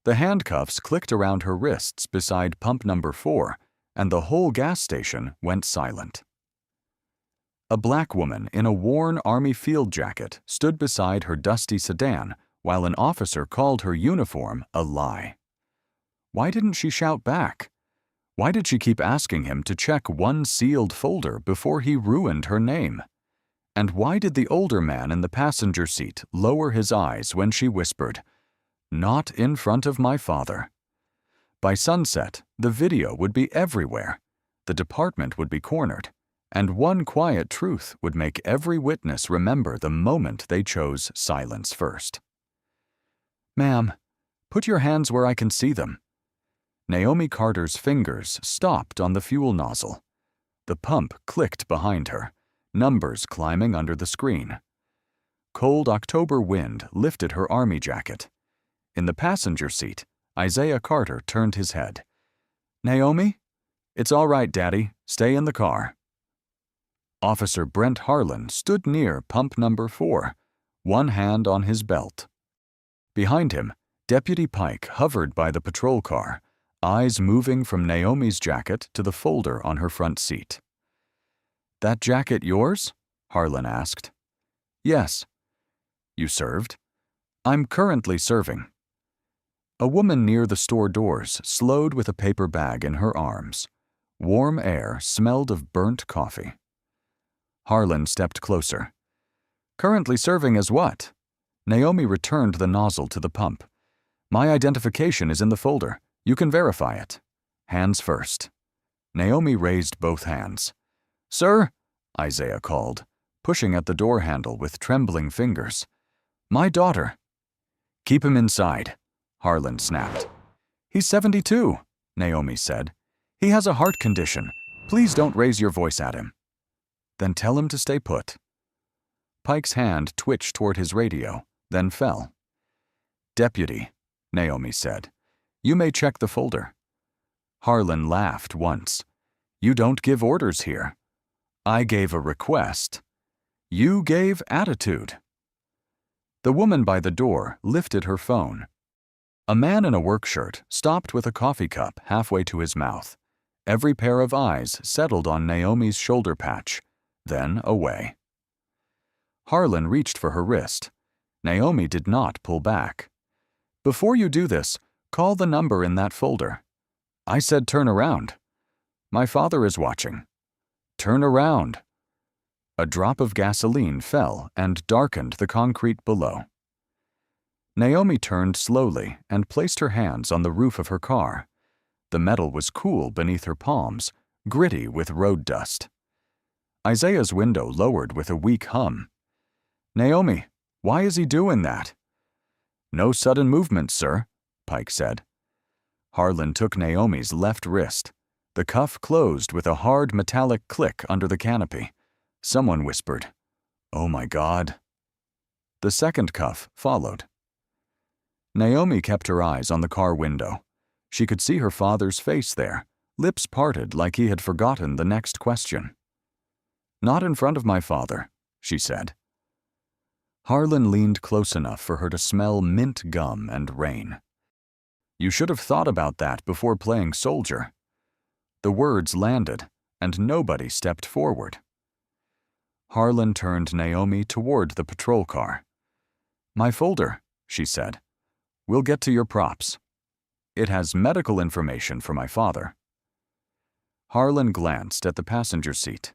The handcuffs clicked around her wrists beside pump number 4, and the whole gas station went silent. A black woman in a worn Army field jacket stood beside her dusty sedan while an officer called her uniform a lie. Why didn't she shout back? Why did she keep asking him to check one sealed folder before he ruined her name? And why did the older man in the passenger seat lower his eyes when she whispered, "Not in front of my father"? By sunset, the video would be everywhere. The department would be cornered, and one quiet truth would make every witness remember the moment they chose silence first. "Ma'am, put your hands where I can see them." Naomi Carter's fingers stopped on the fuel nozzle. The pump clicked behind her, numbers climbing under the screen. Cold October wind lifted her army jacket. In the passenger seat, Isaiah Carter turned his head. "Naomi? It's all right, Daddy. Stay in the car." Officer Brent Harlan stood near pump number 4, one hand on his belt. Behind him, Deputy Pike hovered by the patrol car, eyes moving from Naomi's jacket to the folder on her front seat. "That jacket yours?" Harlan asked. "Yes." "You served?" "I'm currently serving." A woman near the store doors slowed with a paper bag in her arms. Warm air smelled of burnt coffee. Harlan stepped closer. "Currently serving as what?" Naomi returned the nozzle to the pump. "My identification is in the folder. You can verify it. Hands first." Naomi raised both hands. "Sir," Isaiah called, pushing at the door handle with trembling fingers. "My daughter." "Keep him inside," Harlan snapped. "He's 72, Naomi said. "He has a heart condition. Please don't raise your voice at him." "Then tell him to stay put." Pike's hand twitched toward his radio, then fell. "Deputy," Naomi said, "you may check the folder." Harlan laughed once. "You don't give orders here." "I gave a request." "You gave attitude." The woman by the door lifted her phone. A man in a work shirt stopped with a coffee cup halfway to his mouth. Every pair of eyes settled on Naomi's shoulder patch, then away. Harlan reached for her wrist. Naomi did not pull back. "Before you do this, call the number in that folder." "I said turn around." "My father is watching." "Turn around." A drop of gasoline fell and darkened the concrete below. Naomi turned slowly and placed her hands on the roof of her car. The metal was cool beneath her palms, gritty with road dust. Isaiah's window lowered with a weak hum. "Naomi, why is he doing that?" "No sudden movement, sir," Pike said. Harlan took Naomi's left wrist. The cuff closed with a hard metallic click under the canopy. Someone whispered, "Oh my God." The second cuff followed. Naomi kept her eyes on the car window. She could see her father's face there, lips parted like he had forgotten the next question. "Not in front of my father," she said. Harlan leaned close enough for her to smell mint gum and rain. "You should have thought about that before playing soldier." The words landed, and nobody stepped forward. Harlan turned Naomi toward the patrol car. "My folder," she said. "We'll get to your props. It has medical information for my father." Harlan glanced at the passenger seat.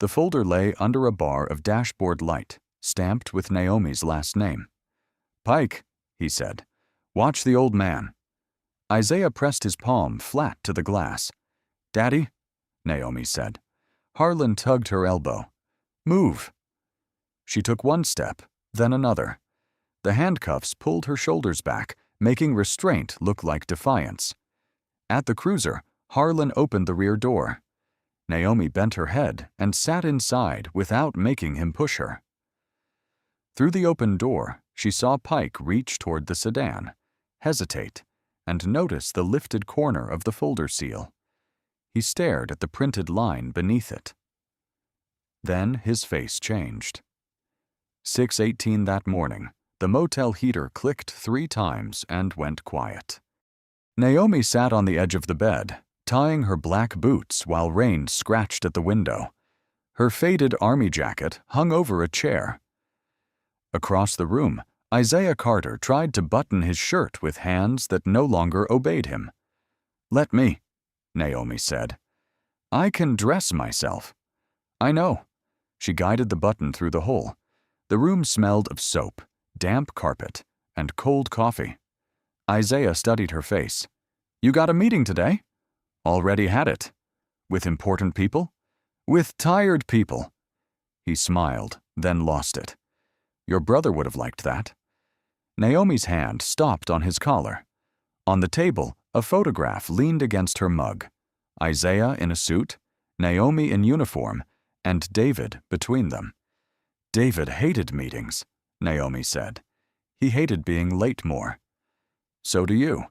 The folder lay under a bar of dashboard light, stamped with Naomi's last name. "Pike," he said, "watch the old man." Isaiah pressed his palm flat to the glass. "Daddy," Naomi said. Harlan tugged her elbow. "Move." She took one step, then another. The handcuffs pulled her shoulders back, making restraint look like defiance. At the cruiser, Harlan opened the rear door. Naomi bent her head and sat inside without making him push her. Through the open door, she saw Pike reach toward the sedan, hesitate, and notice the lifted corner of the folder seal. He stared at the printed line beneath it. Then his face changed. 6:18 that morning, the motel heater clicked 3 times and went quiet. Naomi sat on the edge of the bed, tying her black boots while rain scratched at the window. Her faded army jacket hung over a chair. Across the room, Isaiah Carter tried to button his shirt with hands that no longer obeyed him. "Let me," Naomi said. "I can dress myself." "I know." She guided the button through the hole. The room smelled of soap, damp carpet, and cold coffee. Isaiah studied her face. "You got a meeting today?" "Already had it." "With important people?" "With tired people." He smiled, then lost it. "Your brother would have liked that." Naomi's hand stopped on his collar. On the table, a photograph leaned against her mug. Isaiah in a suit, Naomi in uniform, and David between them. David hated meetings, Naomi said. He hated being late more. "So do you."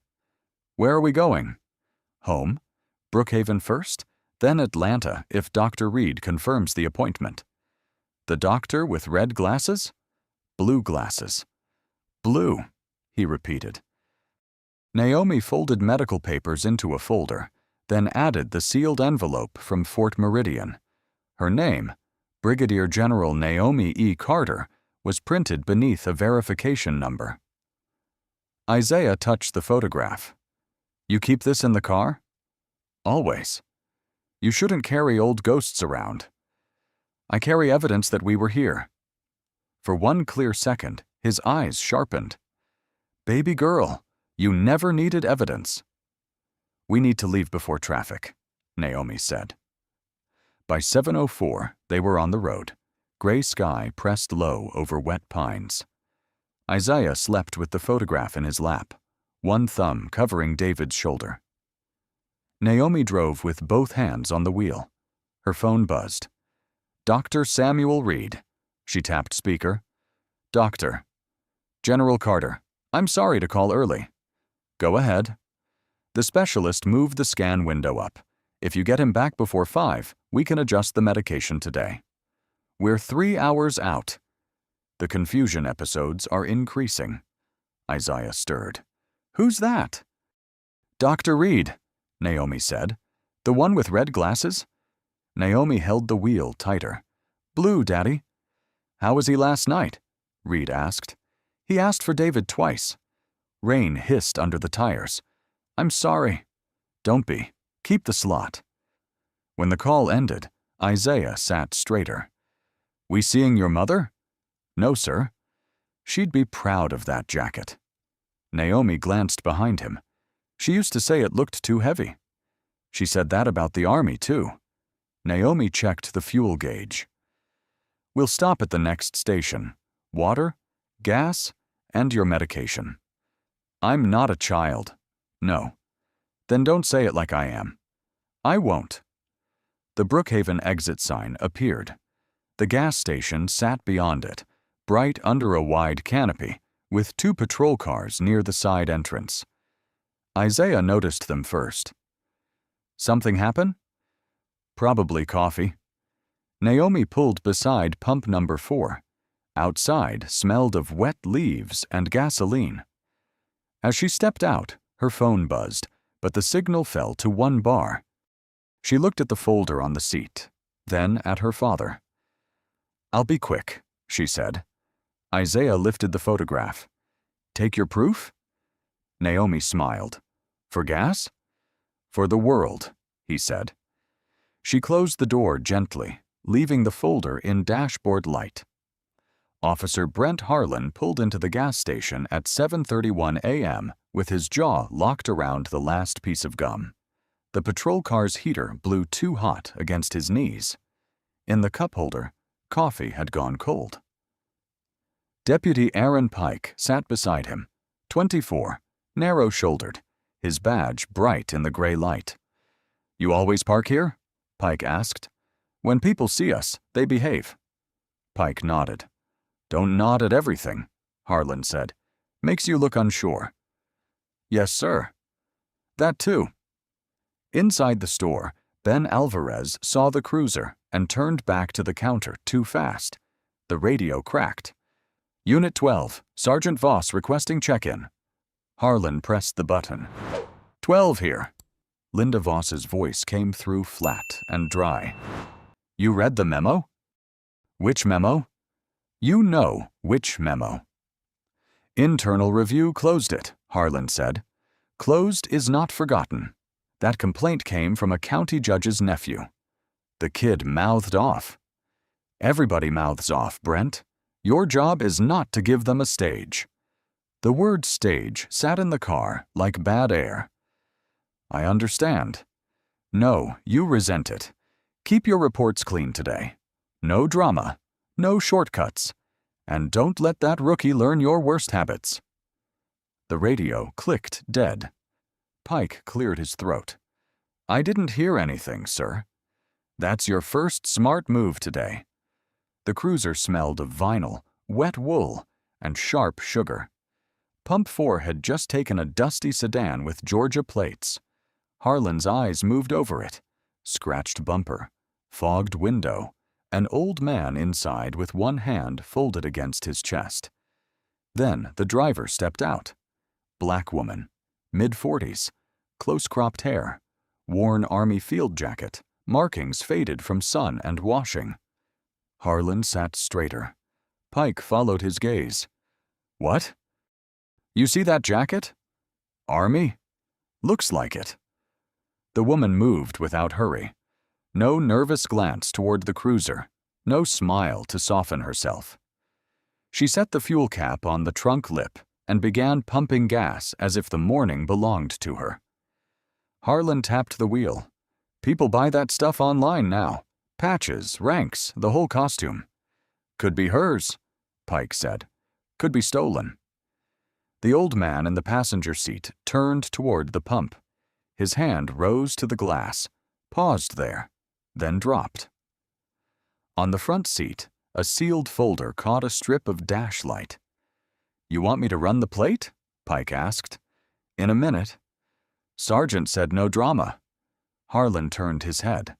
"Where are we going?" "Home. Brookhaven first, then Atlanta if Dr. Reed confirms the appointment." "The doctor with red glasses?" "Blue glasses." "Blue," he repeated. Naomi folded medical papers into a folder, then added the sealed envelope from Fort Meridian. Her name, Brigadier General Naomi E. Carter, was printed beneath a verification number. Isaiah touched the photograph. "You keep this in the car?" "Always." "You shouldn't carry old ghosts around." "I carry evidence that we were here." For one clear second, his eyes sharpened. "Baby girl, you never needed evidence." "We need to leave before traffic," Naomi said. By 7:04, they were on the road. Gray sky pressed low over wet pines. Isaiah slept with the photograph in his lap, one thumb covering David's shoulder. Naomi drove with both hands on the wheel. Her phone buzzed. "Dr. Samuel Reed." She tapped speaker. "Doctor." "General Carter, I'm sorry to call early." "Go ahead." The specialist moved the scan window up. "If you get him back before 5, we can adjust the medication today." "We're 3 hours out." The confusion episodes are increasing. Isaiah stirred. "Who's that?" "Dr. Reed," Naomi said. "The one with red glasses?" Naomi held the wheel tighter. "Blue, Daddy." "How was he last night?" Reed asked. "He asked for David twice." Rain hissed under the tires. "I'm sorry." "Don't be. Keep the slot." When the call ended, Isaiah sat straighter. "We seeing your mother?" "No, sir." She'd be proud of that jacket. Naomi glanced behind him. She used to say it looked too heavy. She said that about the army, too. Naomi checked the fuel gauge. "We'll stop at the next station. Water, gas, and your medication." "I'm not a child." "No." "Then don't say it like I am." "I won't." The Brookhaven exit sign appeared. The gas station sat beyond it, bright under a wide canopy, with 2 patrol cars near the side entrance. Isaiah noticed them first. "Something happen?" "Probably coffee." Naomi pulled beside pump number 4. Outside smelled of wet leaves and gasoline. As she stepped out, her phone buzzed, but the signal fell to 1 bar. She looked at the folder on the seat, then at her father. "I'll be quick," she said. Isaiah lifted the photograph. "Take your proof?" Naomi smiled. "For gas?" "For the world," he said. She closed the door gently, leaving the folder in dashboard light. Officer Brent Harlan pulled into the gas station at 7:31 a.m. with his jaw locked around the last piece of gum. The patrol car's heater blew too hot against his knees. In the cup holder, coffee had gone cold. Deputy Aaron Pike sat beside him, 24, narrow-shouldered, his badge bright in the gray light. "You always park here?" Pike asked. "When people see us, they behave." Pike nodded. "Don't nod at everything," Harlan said. "Makes you look unsure." "Yes, sir." "That too." Inside the store, Ben Alvarez saw the cruiser and turned back to the counter too fast. The radio cracked. "Unit 12, Sergeant Voss requesting check-in." Harlan pressed the button. 12 here. Linda Voss's voice came through flat and dry. You read the memo? Which memo? You know which memo. Internal review closed it, Harlan said. Closed is not forgotten. That complaint came from a county judge's nephew. The kid mouthed off. Everybody mouths off, Brent. Your job is not to give them a stage. The word stage sat in the car like bad air. I understand. No, you resent it. Keep your reports clean today. No drama, no shortcuts, and don't let that rookie learn your worst habits. The radio clicked dead. Pike cleared his throat. I didn't hear anything, sir. That's your first smart move today. The cruiser smelled of vinyl, wet wool, and sharp sugar. Pump 4 had just taken a dusty sedan with Georgia plates. Harlan's eyes moved over it. Scratched bumper, fogged window, an old man inside with one hand folded against his chest. Then the driver stepped out. Black woman, mid-40s, close-cropped hair, worn army field jacket, markings faded from sun and washing. Harlan sat straighter. Pike followed his gaze. What? You see that jacket? Army? Looks like it. The woman moved without hurry. No nervous glance toward the cruiser, no smile to soften herself. She set the fuel cap on the trunk lip and began pumping gas as if the morning belonged to her. Harlan tapped the wheel. People buy that stuff online now. Patches, ranks, the whole costume. Could be hers, Pike said. Could be stolen. The old man in the passenger seat turned toward the pump. His hand rose to the glass, paused there, then dropped. On the front seat, a sealed folder caught a strip of dash light. You want me to run the plate? Pike asked. In a minute. Sergeant said no drama. Harlan turned his head.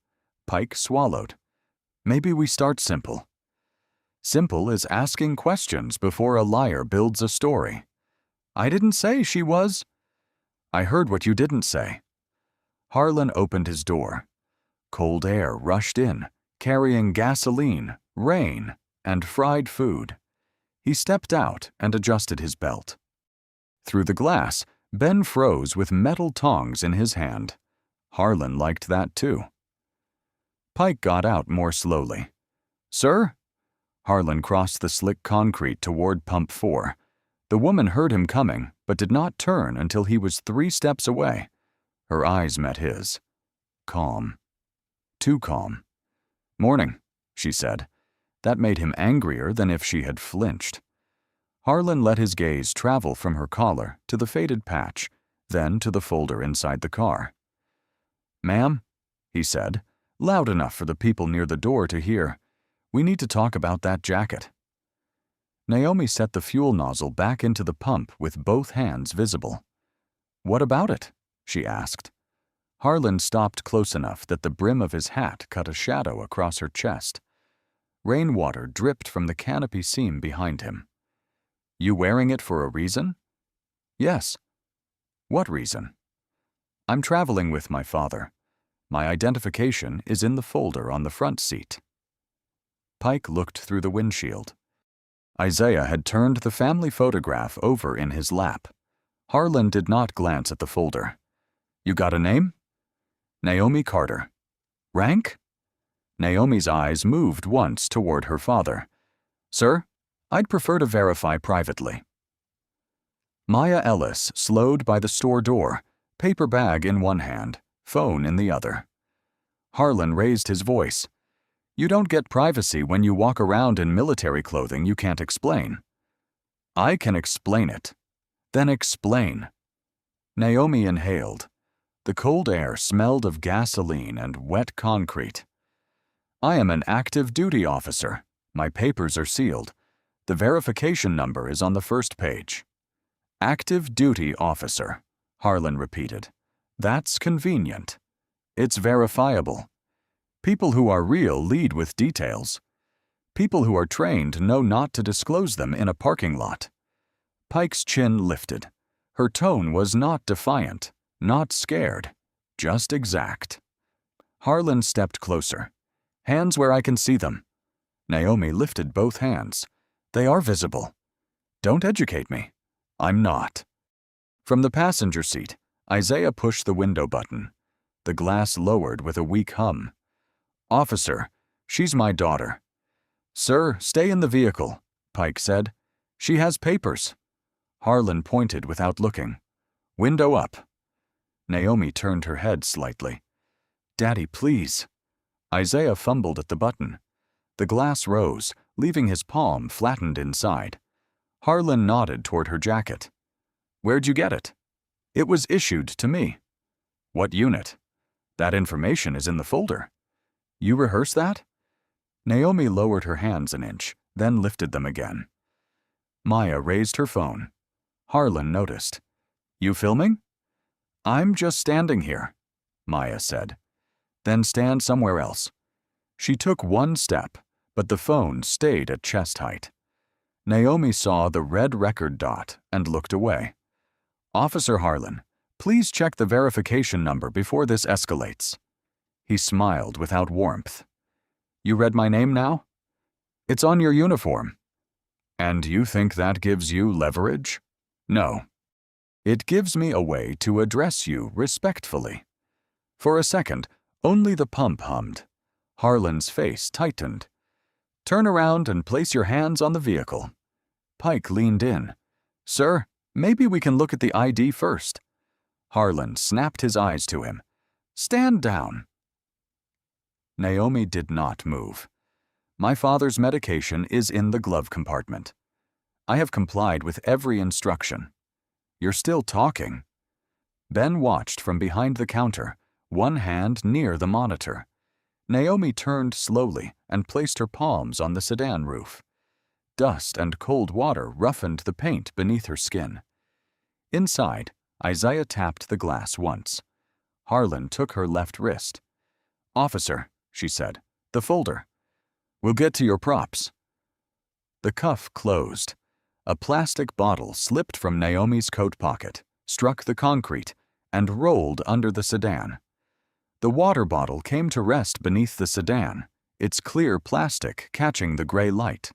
Pike swallowed. Maybe we start simple. Simple is asking questions before a liar builds a story. I didn't say she was. I heard what you didn't say. Harlan opened his door. Cold air rushed in, carrying gasoline, rain, and fried food. He stepped out and adjusted his belt. Through the glass, Ben froze with metal tongs in his hand. Harlan liked that too. Pike got out more slowly. Sir? Harlan crossed the slick concrete toward Pump 4. The woman heard him coming, but did not turn until he was 3 steps away. Her eyes met his. Calm. Too calm. Morning, she said. That made him angrier than if she had flinched. Harlan let his gaze travel from her collar to the faded patch, then to the folder inside the car. Ma'am, he said, loud enough for the people near the door to hear, we need to talk about that jacket. Naomi set the fuel nozzle back into the pump with both hands visible. What about it? She asked. Harlan stopped close enough that the brim of his hat cut a shadow across her chest. Rainwater dripped from the canopy seam behind him. You wearing it for a reason? Yes. What reason? I'm traveling with my father. My identification is in the folder on the front seat. Pike looked through the windshield. Isaiah had turned the family photograph over in his lap. Harlan did not glance at the folder. You got a name? Naomi Carter. Rank? Naomi's eyes moved once toward her father. Sir, I'd prefer to verify privately. Maya Ellis slowed by the store door, paper bag in one hand, phone in the other. Harlan raised his voice. You don't get privacy when you walk around in military clothing you can't explain. I can explain it. Then explain. Naomi inhaled. The cold air smelled of gasoline and wet concrete. I am an active duty officer. My papers are sealed. The verification number is on the first page. Active duty officer, Harlan repeated. That's convenient. It's verifiable. People who are real lead with details. People who are trained know not to disclose them in a parking lot. Pike's chin lifted. Her tone was not defiant, Not scared, just exact. Harlan stepped closer. Hands where I can see them. Naomi lifted both hands. They are visible. Don't educate me. I'm not. From the passenger seat, Isaiah pushed the window button. The glass lowered with a weak hum. Officer, she's my daughter. Sir, stay in the vehicle, Pike said. She has papers. Harlan pointed without looking. Window up. Naomi turned her head slightly. Daddy, please. Isaiah fumbled at the button. The glass rose, leaving his palm flattened inside. Harlan nodded toward her jacket. Where'd you get it? It was issued to me. What unit? That information is in the folder. You rehearsed that? Naomi lowered her hands an inch, then lifted them again. Maya raised her phone. Harlan noticed. You filming? I'm just standing here, Maya said. Then stand somewhere else. She took one step, but the phone stayed at chest height. Naomi saw the red record dot and looked away. Officer Harlan, please check the verification number before this escalates. He smiled without warmth. You read my name now? It's on your uniform. And you think that gives you leverage? No. It gives me a way to address you respectfully. For a second, only the pump hummed. Harlan's face tightened. Turn around and place your hands on the vehicle. Pike leaned in. Sir, maybe we can look at the ID first. Harlan snapped his eyes to him. Stand down. Naomi did not move. My father's medication is in the glove compartment. I have complied with every instruction. You're still talking. Ben watched from behind the counter, one hand near the monitor. Naomi turned slowly and placed her palms on the sedan roof. Dust and cold water roughened the paint beneath her skin. Inside, Isaiah tapped the glass once. Harlan took her left wrist. Officer, she said, the folder. We'll get to your props. The cuff closed. A plastic bottle slipped from Naomi's coat pocket, struck the concrete, and rolled under the sedan. The water bottle came to rest beneath the sedan, its clear plastic catching the gray light.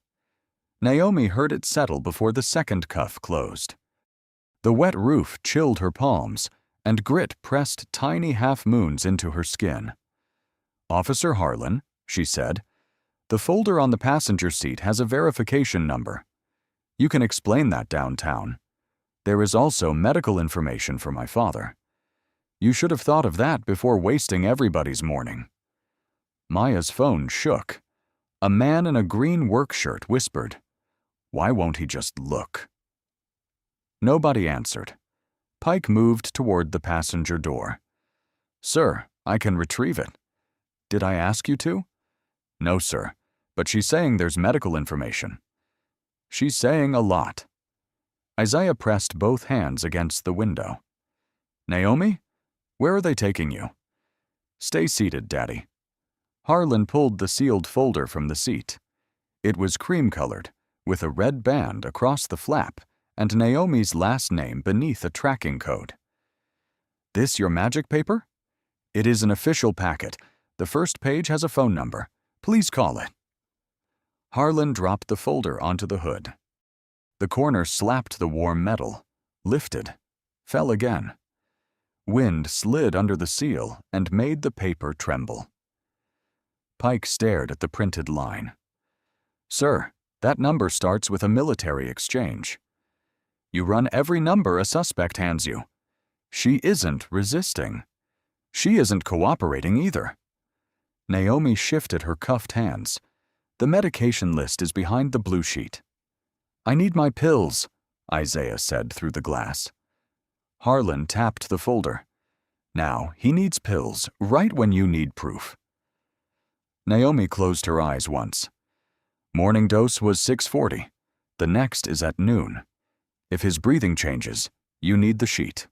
Naomi heard it settle before the second cuff closed. The wet roof chilled her palms, and grit pressed tiny half-moons into her skin. Officer Harlan, she said, the folder on the passenger seat has a verification number. You can explain that downtown. There is also medical information for my father. You should have thought of that before wasting everybody's morning. Maya's phone shook. A man in a green work shirt whispered, Why won't he just look? Nobody answered. Pike moved toward the passenger door. Sir, I can retrieve it. Did I ask you to? No, sir, but she's saying there's medical information. She's saying a lot. Isaiah pressed both hands against the window. Naomi? Where are they taking you? Stay seated, Daddy. Harlan pulled the sealed folder from the seat. It was cream-colored, with a red band across the flap and Naomi's last name beneath a tracking code. This your magic paper? It is an official packet. The first page has a phone number. Please call it. Harlan dropped the folder onto the hood. The corner slapped the warm metal, lifted, fell again. Wind slid under the seal and made the paper tremble. Pike stared at the printed line. Sir, that number starts with a military exchange. You run every number a suspect hands you. She isn't resisting. She isn't cooperating either. Naomi shifted her cuffed hands. The medication list is behind the blue sheet. I need my pills, Isaiah said through the glass. Harlan tapped the folder. Now, he needs pills right when you need proof. Naomi closed her eyes once. Morning dose was 6:40. The next is at noon. If his breathing changes, you need the sheet.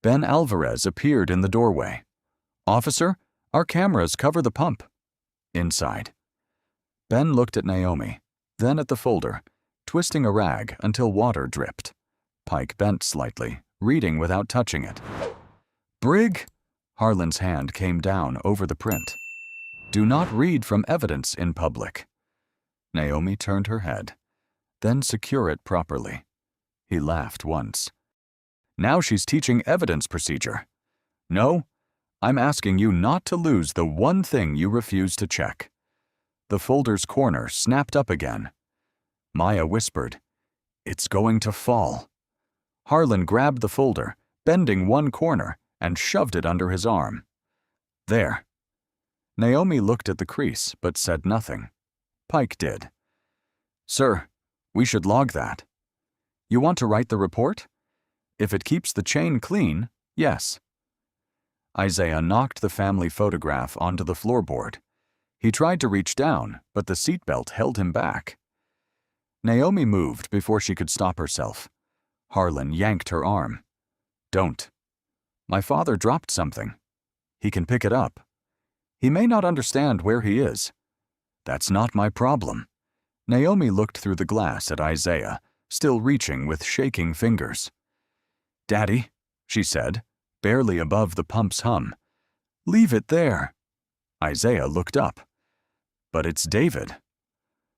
Ben Alvarez appeared in the doorway. Officer, our cameras cover the pump. Inside. Ben looked at Naomi, then at the folder, twisting a rag until water dripped. Pike bent slightly, reading without touching it. Brig! Harlan's hand came down over the print. Do not read from evidence in public. Naomi turned her head. Then secure it properly. He laughed once. Now she's teaching evidence procedure. No, I'm asking you not to lose the one thing you refuse to check. The folder's corner snapped up again. Maya whispered, "It's going to fall." Harlan grabbed the folder, bending one corner, and shoved it under his arm. There. Naomi looked at the crease, but said nothing. Pike did. Sir, we should log that. You want to write the report? If it keeps the chain clean, yes. Isaiah knocked the family photograph onto the floorboard. He tried to reach down, but the seatbelt held him back. Naomi moved before she could stop herself. Harlan yanked her arm. Don't. My father dropped something. He can pick it up. He may not understand where he is. That's not my problem. Naomi looked through the glass at Isaiah, still reaching with shaking fingers. Daddy, she said, barely above the pump's hum. Leave it there. Isaiah looked up. But it's David.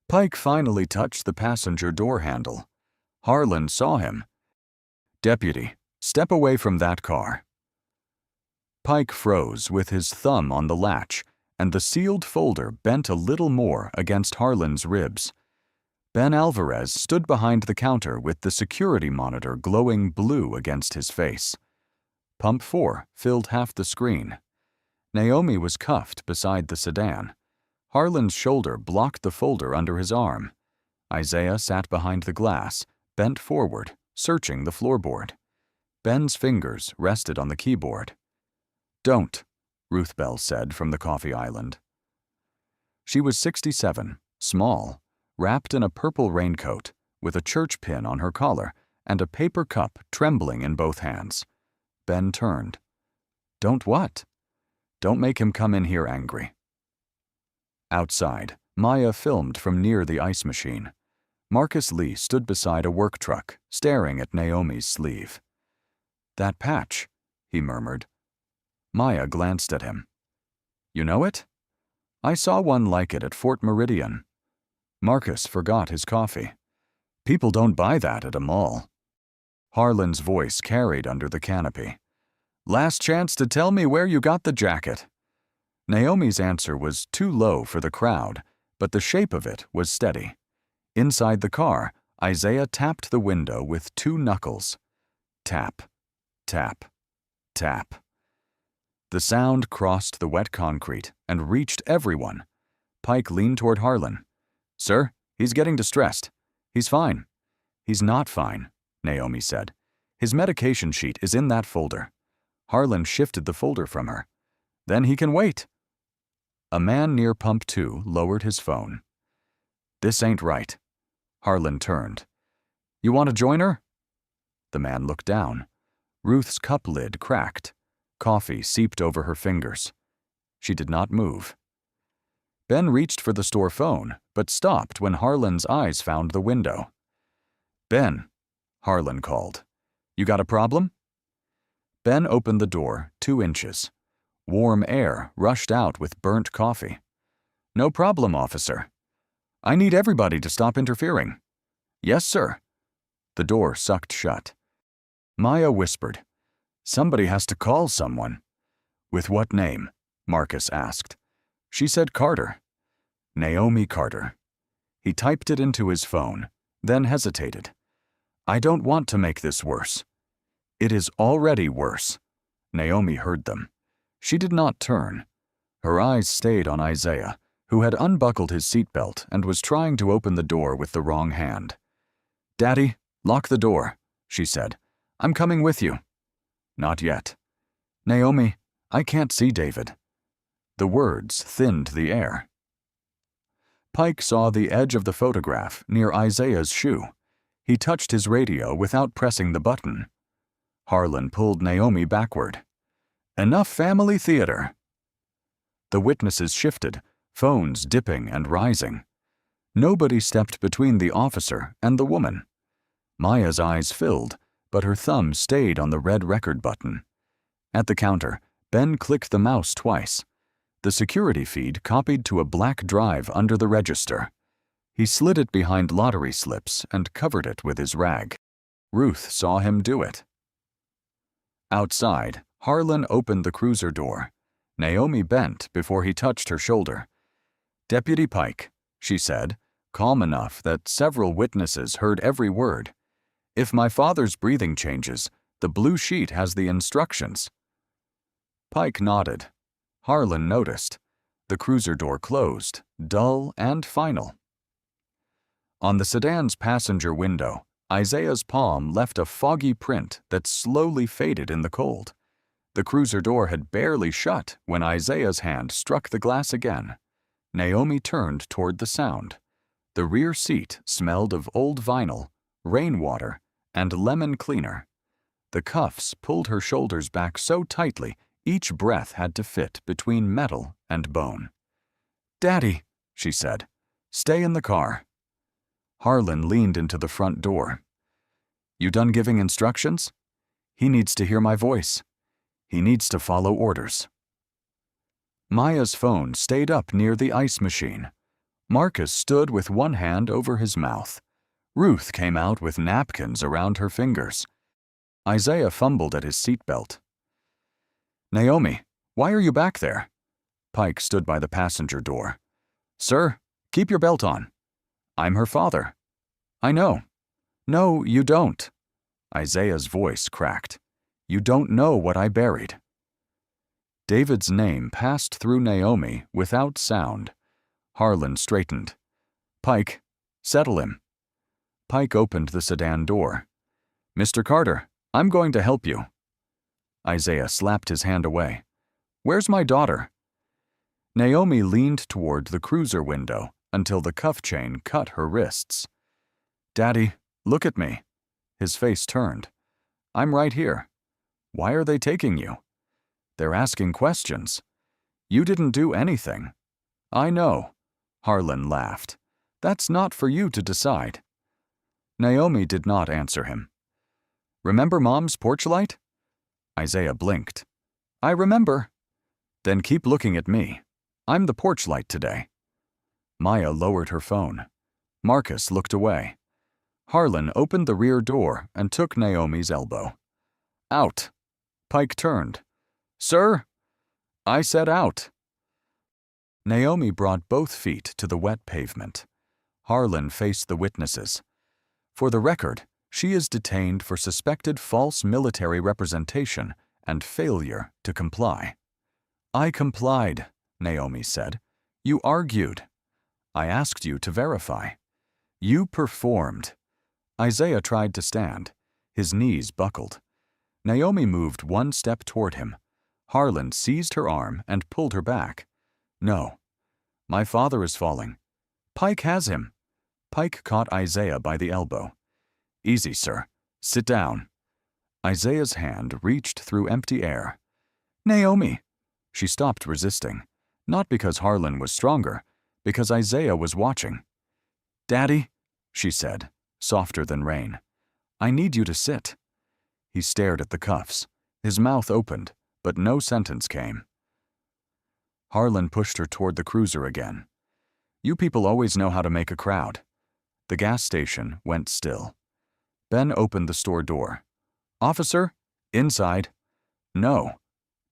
Pike finally touched the passenger door handle. Harlan saw him. Deputy, step away from that car. Pike froze with his thumb on the latch, and the sealed folder bent a little more against Harlan's ribs. Ben Alvarez stood behind the counter with the security monitor glowing blue against his face. Pump 4 filled half the screen. Naomi was cuffed beside the sedan. Harlan's shoulder blocked the folder under his arm. Isaiah sat behind the glass, bent forward, searching the floorboard. Ben's fingers rested on the keyboard. Don't, Ruth Bell said from the coffee island. She was 67, small, wrapped in a purple raincoat, with a church pin on her collar and a paper cup trembling in both hands. Ben turned. Don't what? Don't make him come in here angry. Outside, Maya filmed from near the ice machine. Marcus Lee stood beside a work truck, staring at Naomi's sleeve. That patch, he murmured. Maya glanced at him. You know it? I saw one like it at Fort Meridian. Marcus forgot his coffee. People don't buy that at a mall. Harlan's voice carried under the canopy. Last chance to tell me where you got the jacket. Naomi's answer was too low for the crowd, but the shape of it was steady. Inside the car, Isaiah tapped the window with 2 knuckles. Tap, tap, tap. The sound crossed the wet concrete and reached everyone. Pike leaned toward Harlan. Sir, he's getting distressed. He's fine. He's not fine, Naomi said. His medication sheet is in that folder. Harlan shifted the folder from her. Then he can wait. A man near pump 2 lowered his phone. This ain't right. Harlan turned. You want to join her? The man looked down. Ruth's cup lid cracked. Coffee seeped over her fingers. She did not move. Ben reached for the store phone, but stopped when Harlan's eyes found the window. Ben, Harlan called. You got a problem? Ben opened the door 2 inches. Warm air rushed out with burnt coffee. No problem, officer. I need everybody to stop interfering. Yes, sir. The door sucked shut. Maya whispered. Somebody has to call someone. With what name? Marcus asked. She said Carter. Naomi Carter. He typed it into his phone, then hesitated. I don't want to make this worse. It is already worse. Naomi heard them. She did not turn. Her eyes stayed on Isaiah, who had unbuckled his seatbelt and was trying to open the door with the wrong hand. Daddy, lock the door, she said. I'm coming with you. Not yet. Naomi, I can't see David. The words thinned the air. Pike saw the edge of the photograph near Isaiah's shoe. He touched his radio without pressing the button. Harlan pulled Naomi backward. Enough family theater. The witnesses shifted, phones dipping and rising. Nobody stepped between the officer and the woman. Maya's eyes filled, but her thumb stayed on the red record button. At the counter, Ben clicked the mouse twice. The security feed copied to a black drive under the register. He slid it behind lottery slips and covered it with his rag. Ruth saw him do it. Outside, Harlan opened the cruiser door. Naomi bent before he touched her shoulder. "Deputy Pike," she said, calm enough that several witnesses heard every word. "If my father's breathing changes, the blue sheet has the instructions." Pike nodded. Harlan noticed. The cruiser door closed, dull and final. On the sedan's passenger window, Isaiah's palm left a foggy print that slowly faded in the cold. The cruiser door had barely shut when Isaiah's hand struck the glass again. Naomi turned toward the sound. The rear seat smelled of old vinyl, rainwater, and lemon cleaner. The cuffs pulled her shoulders back so tightly each breath had to fit between metal and bone. "Daddy," she said, "stay in the car." Harlan leaned into the front door. "You done giving instructions? He needs to hear my voice. He needs to follow orders." Maya's phone stayed up near the ice machine. Marcus stood with one hand over his mouth. Ruth came out with napkins around her fingers. Isaiah fumbled at his seatbelt. "Naomi, why are you back there?" Pike stood by the passenger door. "Sir, keep your belt on." "I'm her father." "I know." "No, you don't." Isaiah's voice cracked. "You don't know what I buried." David's name passed through Naomi without sound. Harlan straightened. "Pike, settle him." Pike opened the sedan door. "Mr. Carter, I'm going to help you." Isaiah slapped his hand away. "Where's my daughter?" Naomi leaned toward the cruiser window until the cuff chain cut her wrists. "Daddy, look at me." His face turned. "I'm right here." "Why are they taking you?" "They're asking questions." "You didn't do anything." "I know." Harlan laughed. "That's not for you to decide." Naomi did not answer him. "Remember Mom's porch light?" Isaiah blinked. "I remember." "Then keep looking at me. I'm the porch light today." Maya lowered her phone. Marcus looked away. Harlan opened the rear door and took Naomi's elbow. "Out." Pike turned. "Sir?" "I said out." Naomi brought both feet to the wet pavement. Harlan faced the witnesses. "For the record, she is detained for suspected false military representation and failure to comply." "I complied," Naomi said. "You argued. I asked you to verify. You performed." Isaiah tried to stand. His knees buckled. Naomi moved one step toward him. Harlan seized her arm and pulled her back. "No. My father is falling. Pike has him." Pike caught Isaiah by the elbow. "Easy, sir. Sit down." Isaiah's hand reached through empty air. "Naomi!" She stopped resisting, not because Harlan was stronger, because Isaiah was watching. "Daddy," she said, softer than rain, "I need you to sit." He stared at the cuffs. His mouth opened, but no sentence came. Harlan pushed her toward the cruiser again. "You people always know how to make a crowd." The gas station went still. Ben opened the store door. "Officer, inside." "No,"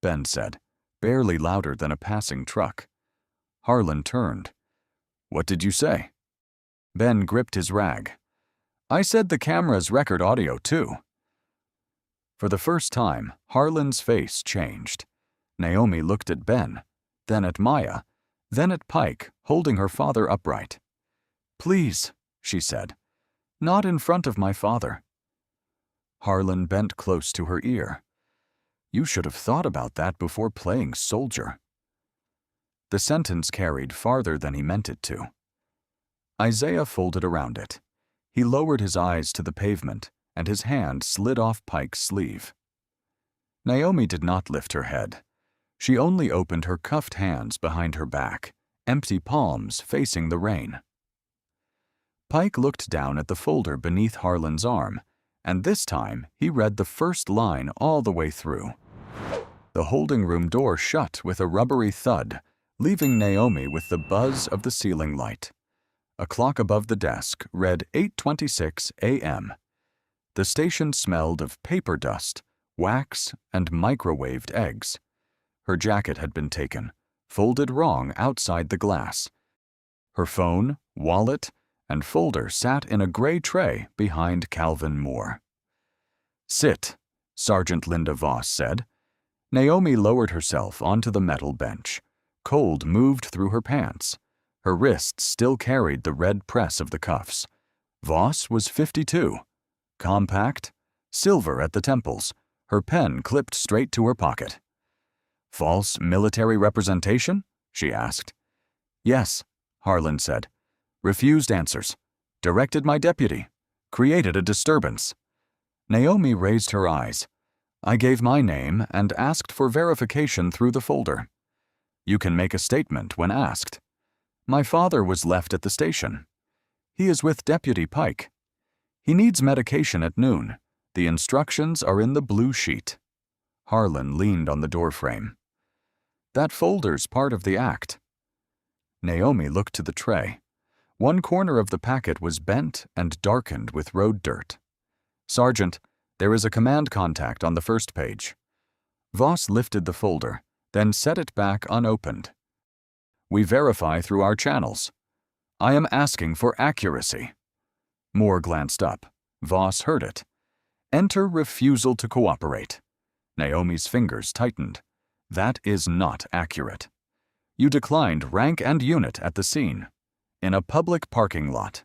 Ben said, barely louder than a passing truck. Harlan turned. "What did you say?" Ben gripped his rag. "I said the cameras record audio, too." For the first time, Harlan's face changed. Naomi looked at Ben, then at Maya, then at Pike, holding her father upright. "Please," she said, "not in front of my father." Harlan bent close to her ear. "You should have thought about that before playing soldier." The sentence carried farther than he meant it to. Isaiah folded around it. He lowered his eyes to the pavement, and his hand slid off Pike's sleeve. Naomi did not lift her head. She only opened her cuffed hands behind her back, empty palms facing the rain. Pike looked down at the folder beneath Harlan's arm, and this time he read the first line all the way through. The holding room door shut with a rubbery thud, leaving Naomi with the buzz of the ceiling light. A clock above the desk read 8:26 a.m. The station smelled of paper dust, wax, and microwaved eggs. Her jacket had been taken, folded wrong outside the glass. Her phone, wallet, and folder sat in a gray tray behind Calvin Moore. "Sit," Sergeant Linda Voss said. Naomi lowered herself onto the metal bench. Cold moved through her pants. Her wrists still carried the red press of the cuffs. Voss was 52. Compact, silver at the temples, her pen clipped straight to her pocket. "False military representation?" she asked. "Yes," Harlan said. "Refused answers. Directed my deputy. Created a disturbance." Naomi raised her eyes. "I gave my name and asked for verification through the folder. You can make a statement when asked. My father was left at the station. He is with Deputy Pike. He needs medication at noon. The instructions are in the blue sheet." Harlan leaned on the doorframe. "That folder's part of the act." Naomi looked to the tray. One corner of the packet was bent and darkened with road dirt. "Sergeant, there is a command contact on the first page." Voss lifted the folder, then set it back unopened. "We verify through our channels. I am asking for accuracy." Moore glanced up. Voss heard it. "Enter refusal to cooperate." Naomi's fingers tightened. "That is not accurate. You declined rank and unit at the scene. In a public parking lot."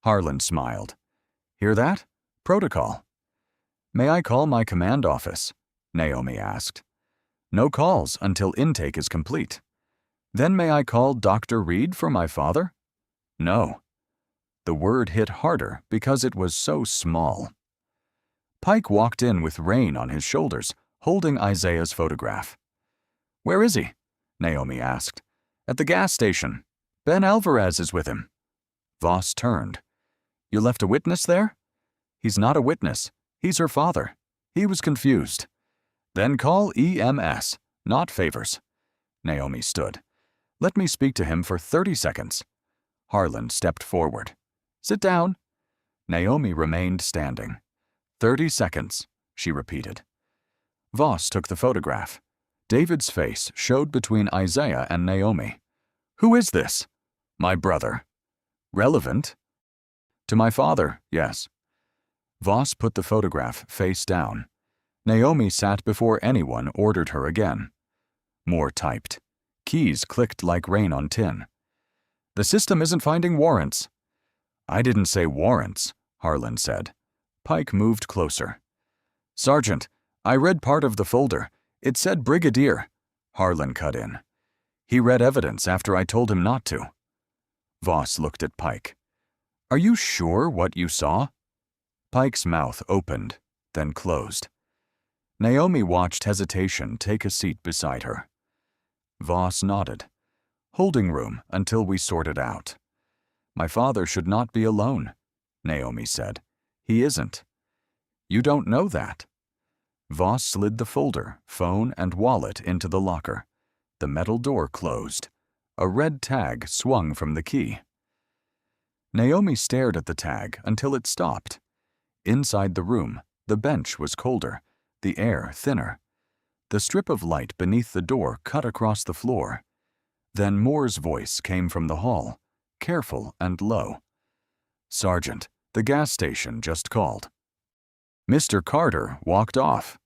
Harlan smiled. "Hear that? Protocol." "May I call my command office?" Naomi asked. "No calls until intake is complete." "Then may I call Dr. Reed for my father?" "No." The word hit harder because it was so small. Pike walked in with rain on his shoulders, holding Isaiah's photograph. "Where is he?" Naomi asked. "At the gas station. Ben Alvarez is with him." Voss turned. "You left a witness there?" "He's not a witness. He's her father. He was confused." "Then call EMS, not Favors." Naomi stood. "Let me speak to him for 30 seconds. Harlan stepped forward. "Sit down." Naomi remained standing. 30 seconds, she repeated. Voss took the photograph. David's face showed between Isaiah and Naomi. "Who is this?" "My brother." "Relevant?" "To my father, yes." Voss put the photograph face down. Naomi sat before anyone ordered her again. Moore typed. Keys clicked like rain on tin. "The system isn't finding warrants." "I didn't say warrants," Harlan said. Pike moved closer. "Sergeant, I read part of the folder. It said Brigadier." Harlan cut in. "He read evidence after I told him not to." Voss looked at Pike. "Are you sure what you saw?" Pike's mouth opened, then closed. Naomi watched hesitation take a seat beside her. Voss nodded. "Holding room until we sort it out." "My father should not be alone," Naomi said. "He isn't." "You don't know that." Voss slid the folder, phone, and wallet into the locker. The metal door closed. A red tag swung from the key. Naomi stared at the tag until it stopped. Inside the room, the bench was colder, the air thinner. The strip of light beneath the door cut across the floor. Then Moore's voice came from the hall, careful and low. "Sergeant, the gas station just called." Mr. Carter walked off.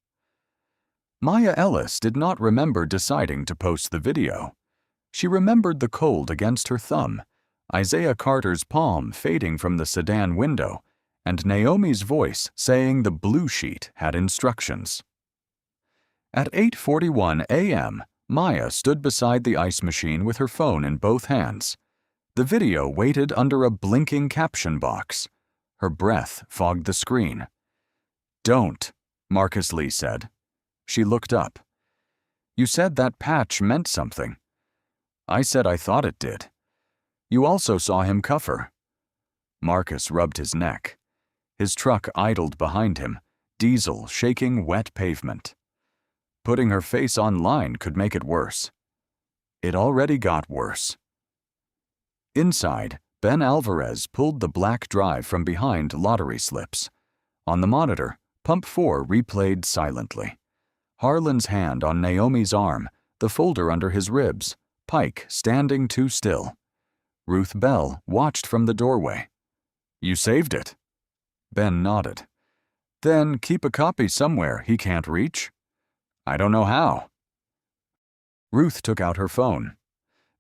Maya Ellis did not remember deciding to post the video. She remembered the cold against her thumb, Isaiah Carter's palm fading from the sedan window, and Naomi's voice saying the blue sheet had instructions. At 8:41 a.m., Maya stood beside the ice machine with her phone in both hands. The video waited under a blinking caption box. Her breath fogged the screen. "Don't," Marcus Lee said. She looked up. "You said that patch meant something." "I said I thought it did." "You also saw him cuff her." Marcus rubbed his neck. His truck idled behind him, diesel shaking wet pavement. Putting her face online could make it worse. It already got worse. Inside, Ben Alvarez pulled the black drive from behind lottery slips. On the monitor, Pump 4 replayed silently. Harlan's hand on Naomi's arm, the folder under his ribs, Pike standing too still. Ruth Bell watched from the doorway. "You saved it?" Ben nodded. "Then keep a copy somewhere he can't reach." "I don't know how." Ruth took out her phone.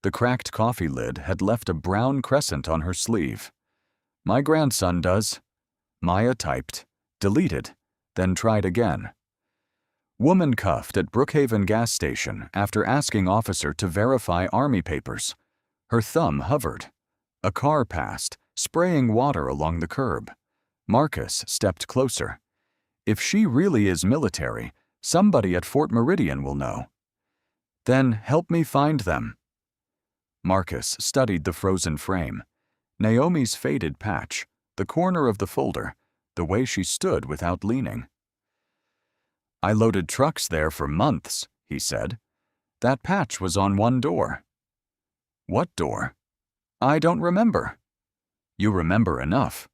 The cracked coffee lid had left a brown crescent on her sleeve. "My grandson does." Maya typed, deleted, then tried again. Woman cuffed at Brookhaven gas station after asking officer to verify Army papers. Her thumb hovered. A car passed, spraying water along the curb. Marcus stepped closer. If she really is military, somebody at Fort Meridian will know. "Then help me find them." Marcus studied the frozen frame. Naomi's faded patch, the corner of the folder, the way she stood without leaning. "I loaded trucks there for months," he said. "That patch was on one door." "What door?" "I don't remember." "You remember enough."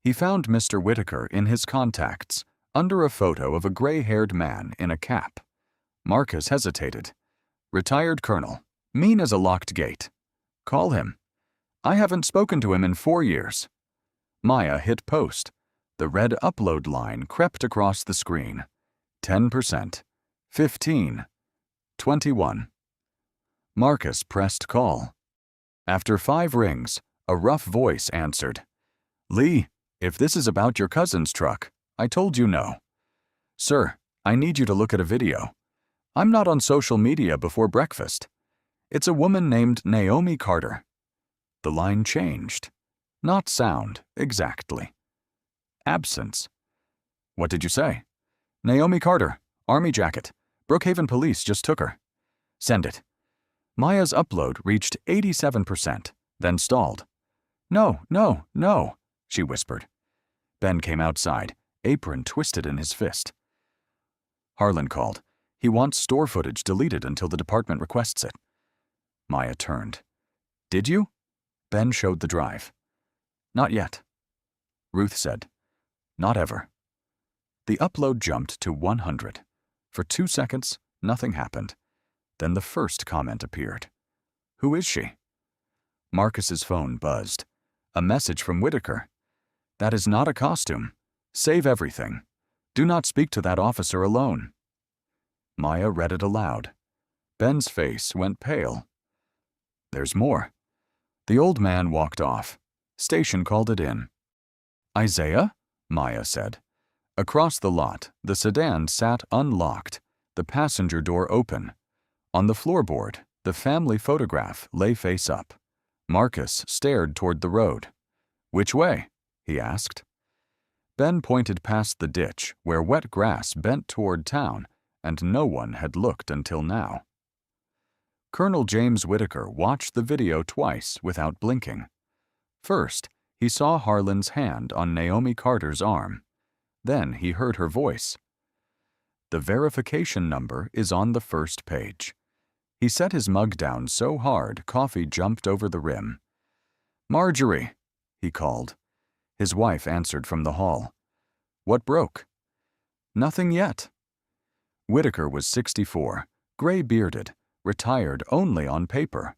He found Mr. Whitaker in his contacts, under a photo of a gray-haired man in a cap. Marcus hesitated. "Retired colonel. Mean as a locked gate. Call him." "I haven't spoken to him in 4 years." Maya hit post. The red upload line crept across the screen. 10%. 15. 21. Marcus pressed call. After 5 rings, a rough voice answered. "Lee, if this is about your cousin's truck, I told you no." "Sir, I need you to look at a video. I'm not on social media before breakfast. It's a woman named Naomi Carter." The line changed. Not sound, exactly. Absence. "What did you say?" "Naomi Carter, Army jacket. Brookhaven police just took her." "Send it." Maya's upload reached 87%, then stalled. "No, no, no," she whispered. Ben came outside, apron twisted in his fist. Harlan called. "He wants store footage deleted until the department requests it." Maya turned. "Did you?" Ben showed the drive. "Not yet." Ruth said, "Not ever." The upload jumped to 100. For 2 seconds, nothing happened. Then the first comment appeared. "Who is she?" Marcus's phone buzzed. A message from Whitaker. "That is not a costume. Save everything. Do not speak to that officer alone." Maya read it aloud. Ben's face went pale. "There's more." The old man walked off. Station called it in. "Isaiah?" Maya said. Across the lot, the sedan sat unlocked, the passenger door open. On the floorboard, the family photograph lay face up. Marcus stared toward the road. "Which way?" he asked. Ben pointed past the ditch where wet grass bent toward town, and no one had looked until now. Colonel James Whitaker watched the video twice without blinking. First, he saw Harlan's hand on Naomi Carter's arm. Then he heard her voice. "The verification number is on the first page." He set his mug down so hard coffee jumped over the rim. "Marjorie," he called. His wife answered from the hall. "What broke?" "Nothing yet." Whitaker was 64, gray-bearded, retired only on paper.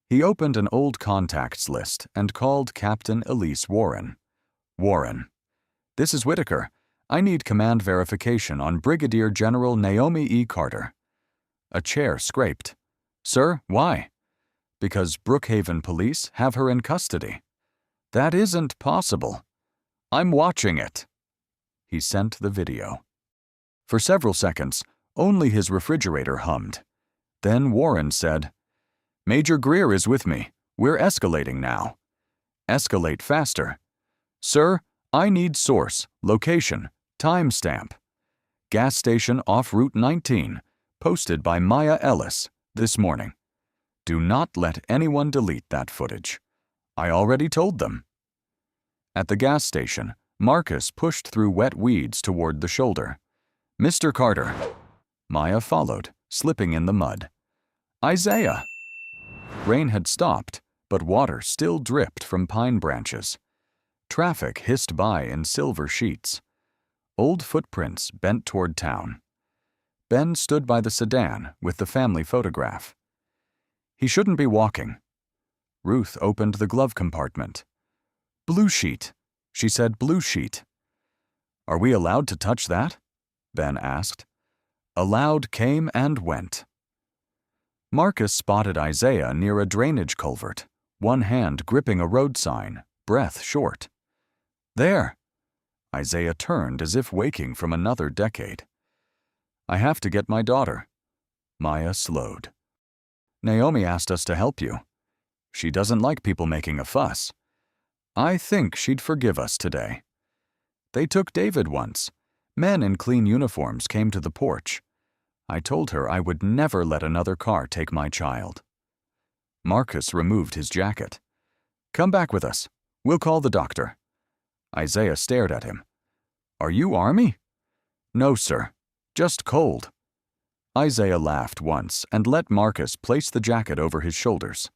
He opened an old contacts list and called Captain Elise Warren. "Warren, this is Whitaker. I need command verification on Brigadier General Naomi E. Carter." A chair scraped. "Sir, why?" "Because Brookhaven police have her in custody." "That isn't possible." "I'm watching it." He sent the video. For several seconds, only his refrigerator hummed. Then Warren said, "Major Greer is with me. We're escalating now." "Escalate faster." "Sir, I need source, location, timestamp." "Gas station off Route 19, posted by Maya Ellis, this morning." "Do not let anyone delete that footage." "I already told them." At the gas station, Marcus pushed through wet weeds toward the shoulder. "Mr. Carter." Maya followed, slipping in the mud. Isaiah! Rain had stopped, but water still dripped from pine branches. Traffic hissed by in silver sheets. Old footprints bent toward town. Ben stood by the sedan with the family photograph. He shouldn't be walking. Ruth opened the glove compartment. Blue sheet. She said blue sheet. Are we allowed to touch that? Ben asked. Allowed came and went. Marcus spotted Isaiah near a drainage culvert, one hand gripping a road sign, breath short. There! Isaiah turned as if waking from another decade. I have to get my daughter. Maya slowed. Naomi asked us to help you. She doesn't like people making a fuss. I think she'd forgive us today. They took David once. Men in clean uniforms came to the porch. I told her I would never let another car take my child. Marcus removed his jacket. Come back with us. We'll call the doctor. Isaiah stared at him. Are you Army? No, sir. Just cold. Isaiah laughed once and let Marcus place the jacket over his shoulders.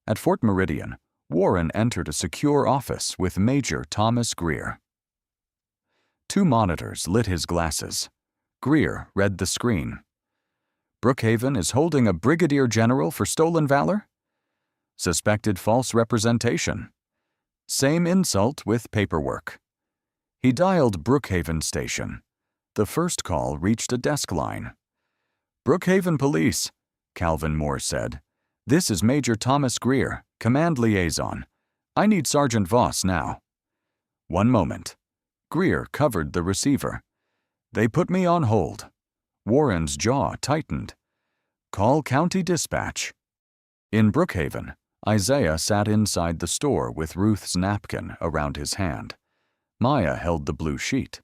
At Fort Meridian, Warren entered a secure office with Major Thomas Greer. 2 monitors lit his glasses. Greer read the screen. Brookhaven is holding a brigadier general for stolen valor? Suspected false representation. Same insult with paperwork. He dialed Brookhaven station. The first call reached a desk line. Brookhaven Police, Calvin Moore said. This is Major Thomas Greer, Command Liaison. I need Sergeant Voss now. One moment. Greer covered the receiver. They put me on hold. Warren's jaw tightened. Call County Dispatch. In Brookhaven, Isaiah sat inside the store with Ruth's napkin around his hand. Maya held the blue sheet.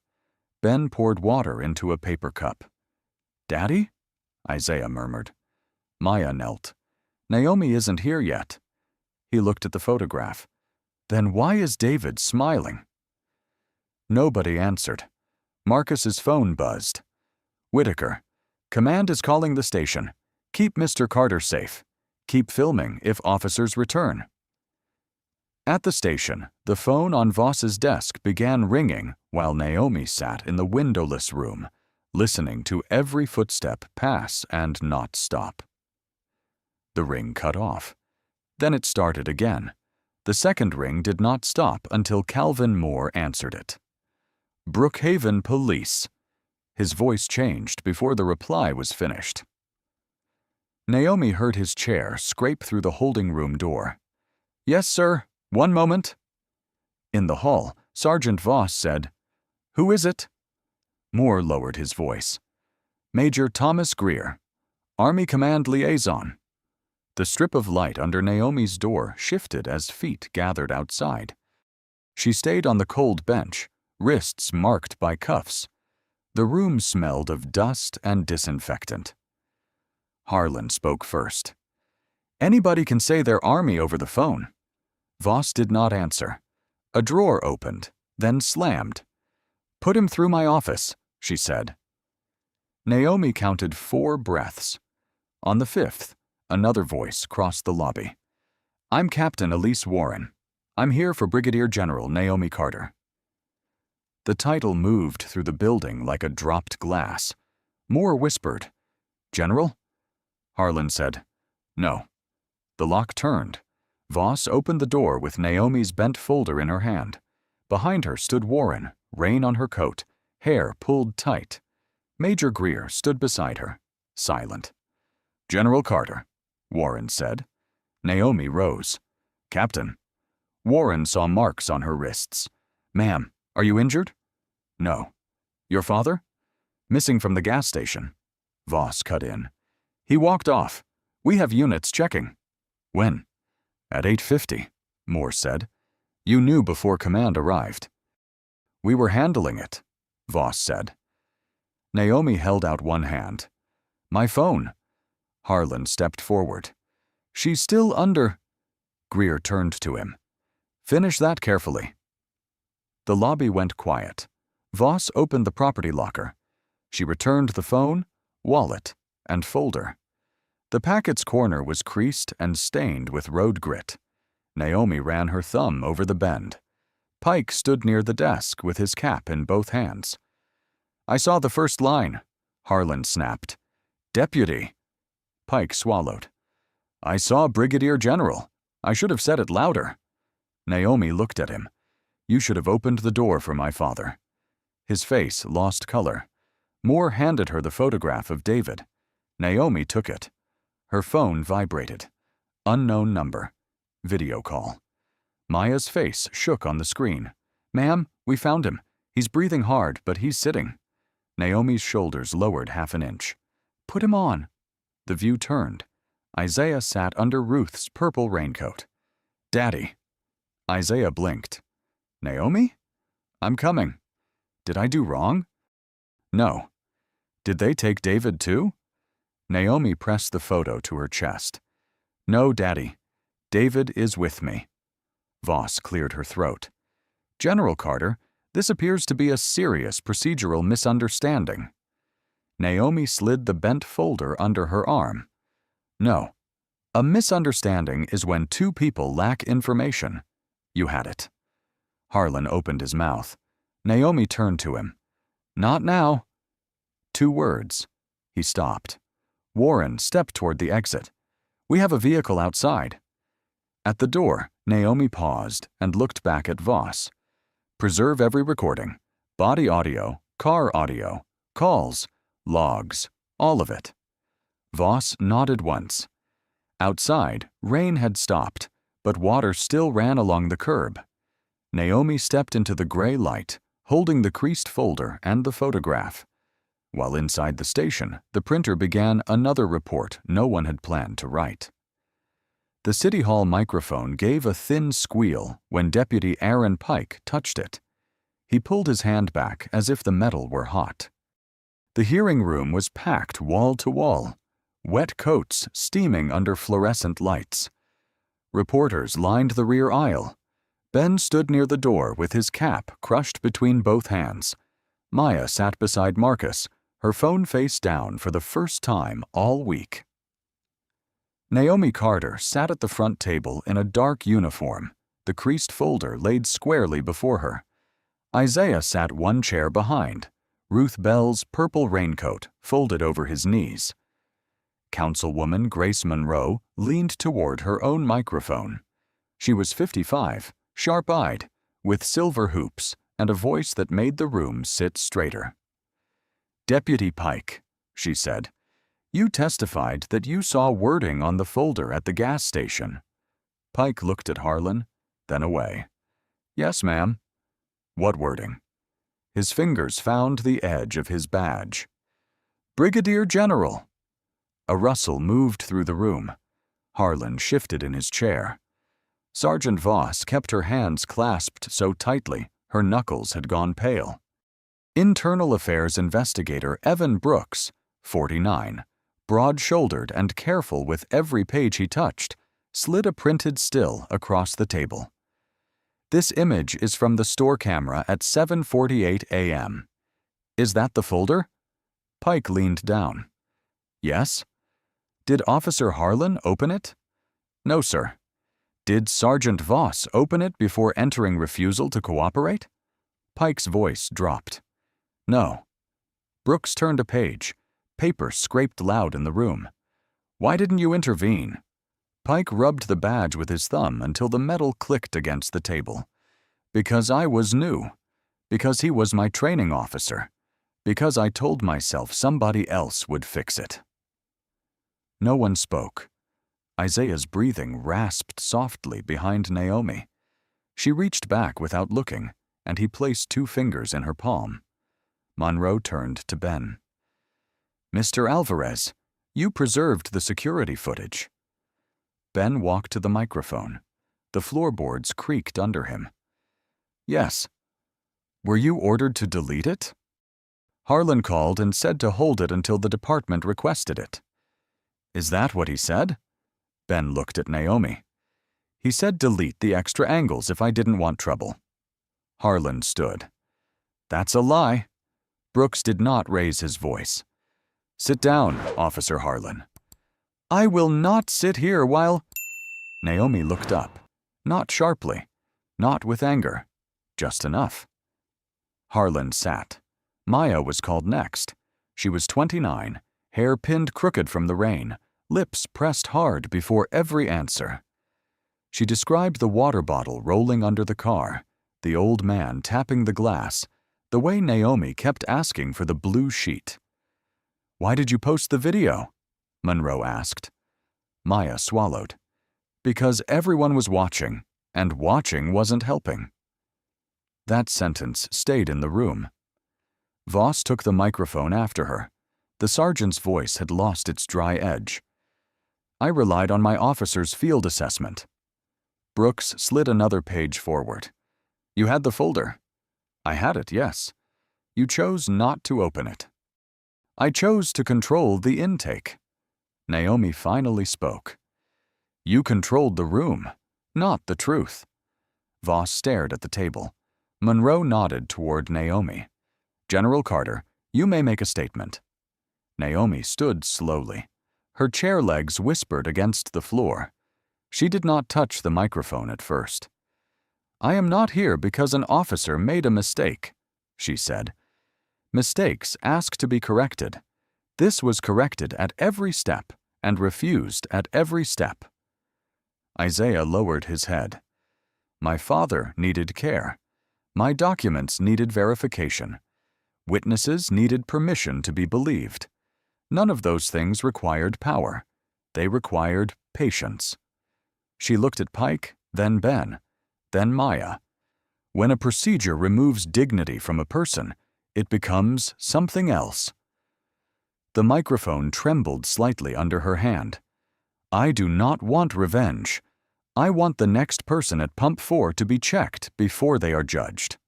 Ben poured water into a paper cup. Daddy? Isaiah murmured. Maya knelt. Naomi isn't here yet. He looked at the photograph. Then why is David smiling? Nobody answered. Marcus's phone buzzed. Whitaker, command is calling the station. Keep Mr. Carter safe. Keep filming if officers return. At the station, the phone on Voss's desk began ringing while Naomi sat in the windowless room, listening to every footstep pass and not stop. The ring cut off. Then it started again. The second ring did not stop until Calvin Moore answered it. Brookhaven Police. His voice changed before the reply was finished. Naomi heard his chair scrape through the holding room door. Yes, sir. 1 moment. In the hall, Sergeant Voss said, Who is it? Moore lowered his voice. Major Thomas Greer, Army Command Liaison. The strip of light under Naomi's door shifted as feet gathered outside. She stayed on the cold bench, wrists marked by cuffs. The room smelled of dust and disinfectant. Harlan spoke first. Anybody can say they're Army over the phone. Voss did not answer. A drawer opened, then slammed. Put him through my office, she said. Naomi counted 4 breaths. On the 5th, another voice crossed the lobby. I'm Captain Elise Warren. I'm here for Brigadier General Naomi Carter. The title moved through the building like a dropped glass. Moore whispered, General? Harlan said, No. The lock turned. Voss opened the door with Naomi's bent folder in her hand. Behind her stood Warren, rein on her coat, hair pulled tight. Major Greer stood beside her, silent. General Carter, Warren said. Naomi rose. Captain. Warren saw marks on her wrists. Ma'am, are you injured? No. Your father? Missing from the gas station. Voss cut in. He walked off. We have units checking. When? At 8:50, Moore said. You knew before command arrived. We were handling it, Voss said. Naomi held out one hand. My phone. Harlan stepped forward. She's still under. Greer turned to him. Finish that carefully. The lobby went quiet. Voss opened the property locker. She returned the phone, wallet, and folder. The packet's corner was creased and stained with road grit. Naomi ran her thumb over the bend. Pike stood near the desk with his cap in both hands. "I saw the first line," Harlan snapped. "Deputy." Pike swallowed. "I saw Brigadier General. I should have said it louder." Naomi looked at him. "You should have opened the door for my father." His face lost color. Moore handed her the photograph of David. Naomi took it. Her phone vibrated. Unknown number. Video call. Maya's face shook on the screen. "Ma'am, we found him. He's breathing hard, but he's sitting." Naomi's shoulders lowered half an inch. "Put him on." The view turned. Isaiah sat under Ruth's purple raincoat. "Daddy." Isaiah blinked. "Naomi?" "I'm coming." "Did I do wrong?" "No." "Did they take David too?" Naomi pressed the photo to her chest. "No, Daddy. David is with me." Voss cleared her throat. "General Carter, this appears to be a serious procedural misunderstanding." Naomi slid the bent folder under her arm. "No. A misunderstanding is when two people lack information. You had it." Harlan opened his mouth. Naomi turned to him. "Not now." 2 words. He stopped. Warren stepped toward the exit. "We have a vehicle outside." At the door, Naomi paused and looked back at Voss. "Preserve every recording. Body audio, car audio, calls, logs, all of it." Voss nodded once. Outside, rain had stopped, but water still ran along the curb. Naomi stepped into the gray light, holding the creased folder and the photograph. While inside the station, the printer began another report no one had planned to write. The City Hall microphone gave a thin squeal when Deputy Aaron Pike touched it. He pulled his hand back as if the metal were hot. The hearing room was packed wall to wall, wet coats steaming under fluorescent lights. Reporters lined the rear aisle. Ben stood near the door with his cap crushed between both hands. Maya sat beside Marcus, her phone face down for the first time all week. Naomi Carter sat at the front table in a dark uniform, the creased folder laid squarely before her. Isaiah sat one chair behind, Ruth Bell's purple raincoat folded over his knees. Councilwoman Grace Monroe leaned toward her own microphone. She was 55, sharp-eyed, with silver hoops and a voice that made the room sit straighter. "Deputy Pike," she said, "you testified that you saw wording on the folder at the gas station." Pike looked at Harlan, then away. "Yes, ma'am." "What wording?" His fingers found the edge of his badge. "Brigadier General." A rustle moved through the room. Harlan shifted in his chair. Sergeant Voss kept her hands clasped so tightly her knuckles had gone pale. Internal Affairs Investigator Evan Brooks, 49, broad-shouldered and careful with every page he touched, slid a printed still across the table. "This image is from the store camera at 7:48 a.m. Is that the folder?" Pike leaned down. "Yes." "Did Officer Harlan open it?" "No, sir." "Did Sergeant Voss open it before entering refusal to cooperate?" Pike's voice dropped. "No." Brooks turned a page. Paper scraped loud in the room. "Why didn't you intervene?" Pike rubbed the badge with his thumb until the metal clicked against the table. "Because I was new. Because he was my training officer. Because I told myself somebody else would fix it." No one spoke. Isaiah's breathing rasped softly behind Naomi. She reached back without looking, and he placed 2 fingers in her palm. Monroe turned to Ben. "Mr. Alvarez, you preserved the security footage." Ben walked to the microphone. The floorboards creaked under him. "Yes." "Were you ordered to delete it?" "Harlan called and said to hold it until the department requested it." "Is that what he said?" Ben looked at Naomi. "He said delete the extra angles if I didn't want trouble." Harlan stood. "That's a lie." Brooks did not raise his voice. Sit down, Officer Harlan. I will not sit here while… Naomi looked up, not sharply, not with anger, just enough. Harlan sat. Maya was called next. She was 29, hair pinned crooked from the rain, lips pressed hard before every answer. She described the water bottle rolling under the car, the old man tapping the glass, the way Naomi kept asking for the blue sheet. Why did you post the video? Monroe asked. Maya swallowed. Because everyone was watching, and watching wasn't helping. That sentence stayed in the room. Voss took the microphone after her. The sergeant's voice had lost its dry edge. I relied on my officer's field assessment. Brooks slid another page forward. You had the folder. I had it, yes. You chose not to open it. I chose to control the intake. Naomi finally spoke. You controlled the room, not the truth. Voss stared at the table. Monroe nodded toward Naomi. General Carter, you may make a statement. Naomi stood slowly. Her chair legs whispered against the floor. She did not touch the microphone at first. I am not here because an officer made a mistake, she said. Mistakes ask to be corrected. This was corrected at every step and refused at every step. Isaiah lowered his head. My father needed care. My documents needed verification. Witnesses needed permission to be believed. None of those things required power. They required patience. She looked at Pike, then Ben, then Maya. When a procedure removes dignity from a person, it becomes something else. The microphone trembled slightly under her hand. I do not want revenge. I want the next person at Pump 4 to be checked before they are judged.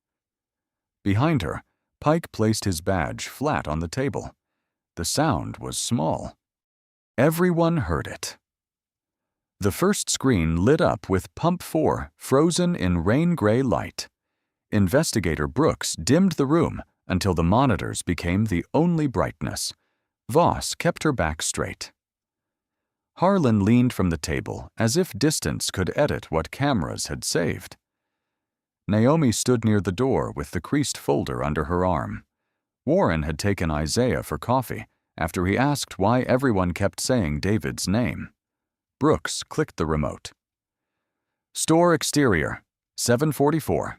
Behind her, Pike placed his badge flat on the table. The sound was small. Everyone heard it. The first screen lit up with Pump 4 frozen in rain-gray light. Investigator Brooks dimmed the room until the monitors became the only brightness. Voss kept her back straight. Harlan leaned from the table as if distance could edit what cameras had saved. Naomi stood near the door with the creased folder under her arm. Warren had taken Isaiah for coffee after he asked why everyone kept saying David's name. Brooks clicked the remote. Store exterior, 744.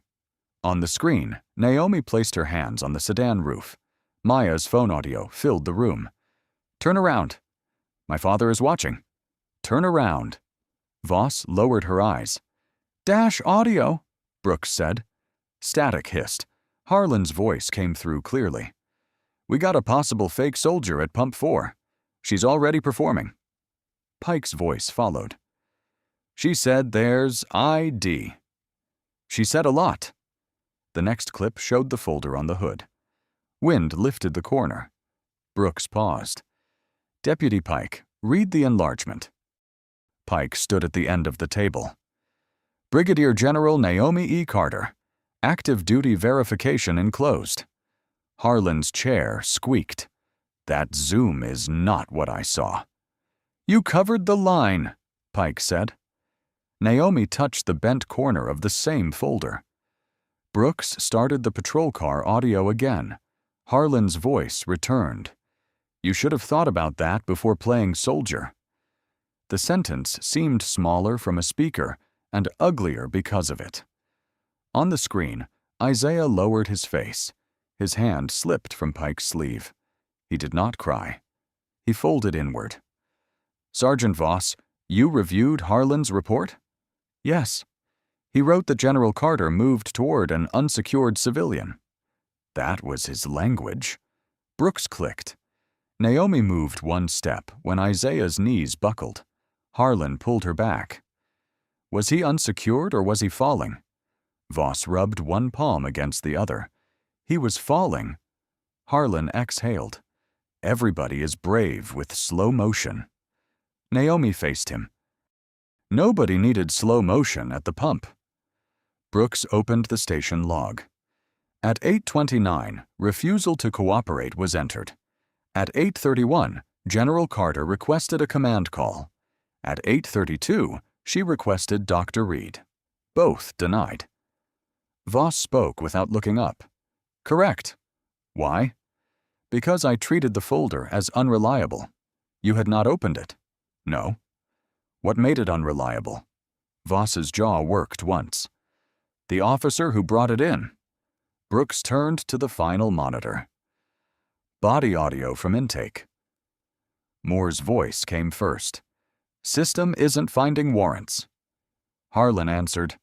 On the screen, Naomi placed her hands on the sedan roof. Maya's phone audio filled the room. Turn around. My father is watching. Turn around. Voss lowered her eyes. Dash audio, Brooks said. Static hissed. Harlan's voice came through clearly. We got a possible fake soldier at Pump 4. She's already performing. Pike's voice followed. She said there's ID. She said a lot. The next clip showed the folder on the hood. Wind lifted the corner. Brooks paused. Deputy Pike, read the enlargement. Pike stood at the end of the table. Brigadier General Naomi E. Carter. Active duty verification enclosed. Harlan's chair squeaked. That zoom is not what I saw. You covered the line, Pike said. Naomi touched the bent corner of the same folder. Brooks started the patrol car audio again. Harlan's voice returned. You should have thought about that before playing soldier. The sentence seemed smaller from a speaker and uglier because of it. On the screen, Isaiah lowered his face. His hand slipped from Pike's sleeve. He did not cry. He folded inward. Sergeant Voss, you reviewed Harlan's report? Yes. He wrote that General Carter moved toward an unsecured civilian. That was his language. Brooks clicked. Naomi moved one step when Isaiah's knees buckled. Harlan pulled her back. Was he unsecured or was he falling? Voss rubbed one palm against the other. He was falling. Harlan exhaled. Everybody is brave with slow motion. Naomi faced him. Nobody needed slow motion at the pump. Brooks opened the station log. At 8:29, refusal to cooperate was entered. At 8:31, General Carter requested a command call. At 8:32, she requested Dr. Reed. Both denied. Voss spoke without looking up. Correct. Why? Because I treated the folder as unreliable. You had not opened it. No. What made it unreliable? Voss's jaw worked once. The officer who brought it in. Brooks turned to the final monitor. Body audio from intake. Moore's voice came first. System isn't finding warrants. Harlan answered,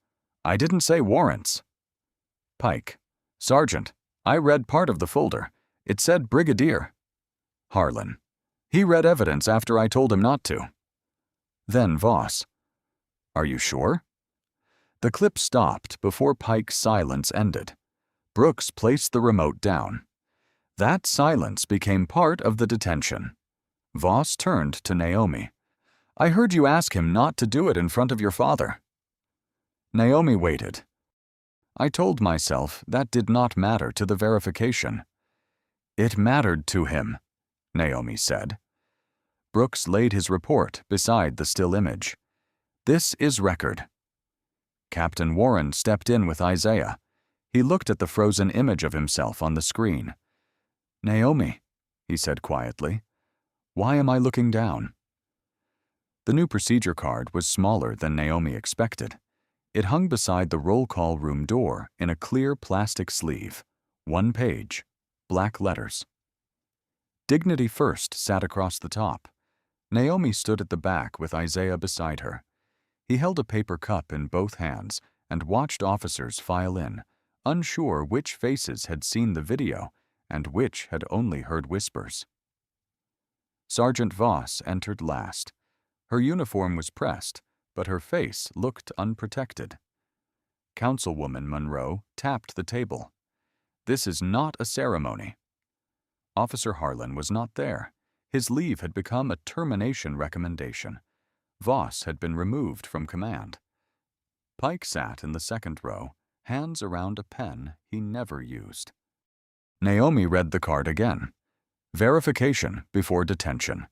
I didn't say warrants. Pike. Sergeant, I read part of the folder. It said Brigadier. Harlan. He read evidence after I told him not to. Then Voss. Are you sure? The clip stopped before Pike's silence ended. Brooks placed the remote down. That silence became part of the detention. Voss turned to Naomi. I heard you ask him not to do it in front of your father. Naomi waited. I told myself that did not matter to the verification. It mattered to him, Naomi said. Brooks laid his report beside the still image. This is record. Captain Warren stepped in with Isaiah. He looked at the frozen image of himself on the screen. Naomi, he said quietly, why am I looking down? The new procedure card was smaller than Naomi expected. It hung beside the roll call room door in a clear plastic sleeve. 1 page, black letters. Dignity First sat across the top. Naomi stood at the back with Isaiah beside her. He held a paper cup in both hands and watched officers file in, unsure which faces had seen the video and which had only heard whispers. Sergeant Voss entered last. Her uniform was pressed, but her face looked unprotected. Councilwoman Monroe tapped the table. This is not a ceremony. Officer Harlan was not there. His leave had become a termination recommendation. Voss had been removed from command. Pike sat in the second row, hands around a pen he never used. Naomi read the card again. Verification before detention.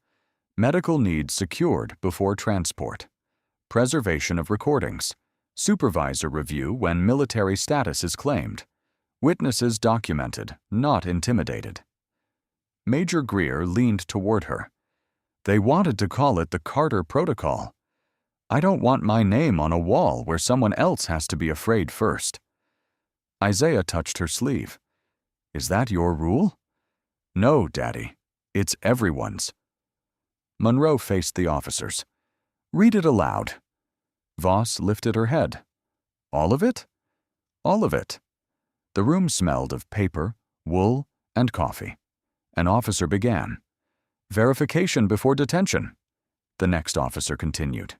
Medical needs secured before transport. Preservation of recordings. Supervisor review when military status is claimed. Witnesses documented, not intimidated. Major Greer leaned toward her. They wanted to call it the Carter Protocol. I don't want my name on a wall where someone else has to be afraid first. Isaiah touched her sleeve. Is that your rule? No, Daddy. It's everyone's. Monroe faced the officers. Read it aloud. Voss lifted her head. All of it? All of it. The room smelled of paper, wool, and coffee. An officer began. Verification before detention. The next officer continued.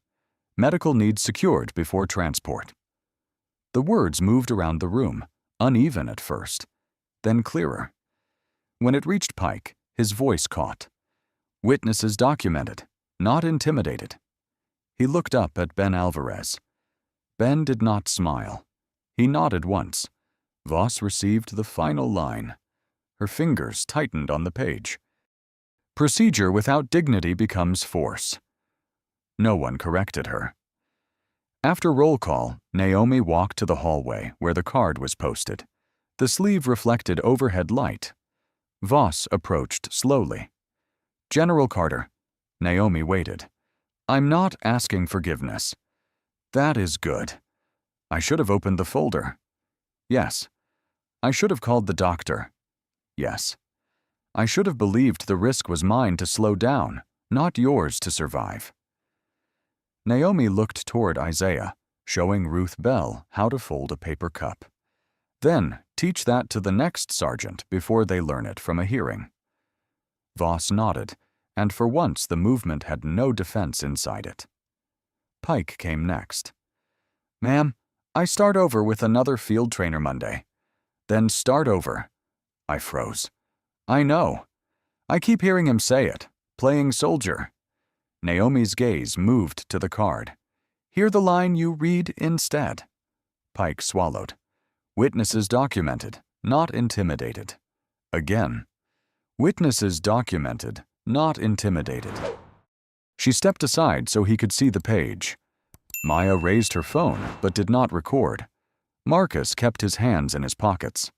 Medical needs secured before transport. The words moved around the room, uneven at first, then clearer. When it reached Pike, his voice caught. Witnesses documented, not intimidated. He looked up at Ben Alvarez. Ben did not smile. He nodded once. Voss received the final line. Her fingers tightened on the page. Procedure without dignity becomes force. No one corrected her. After roll call, Naomi walked to the hallway where the card was posted. The sleeve reflected overhead light. Voss approached slowly. General Carter. Naomi waited. I'm not asking forgiveness. That is good. I should have opened the folder. Yes. I should have called the doctor. Yes. I should have believed the risk was mine to slow down, not yours to survive. Naomi looked toward Isaiah, showing Ruth Bell how to fold a paper cup. Then teach that to the next sergeant before they learn it from a hearing. Voss nodded, and for once the movement had no defense inside it. Pike came next. Ma'am, I start over with another field trainer Monday. Then start over. I froze. I know. I keep hearing him say it, playing soldier. Naomi's gaze moved to the card. Hear the line you read instead. Pike swallowed. Witnesses documented, not intimidated. Again. Witnesses documented, not intimidated. She stepped aside so he could see the page. Maya raised her phone but did not record. Marcus kept his hands in his pockets.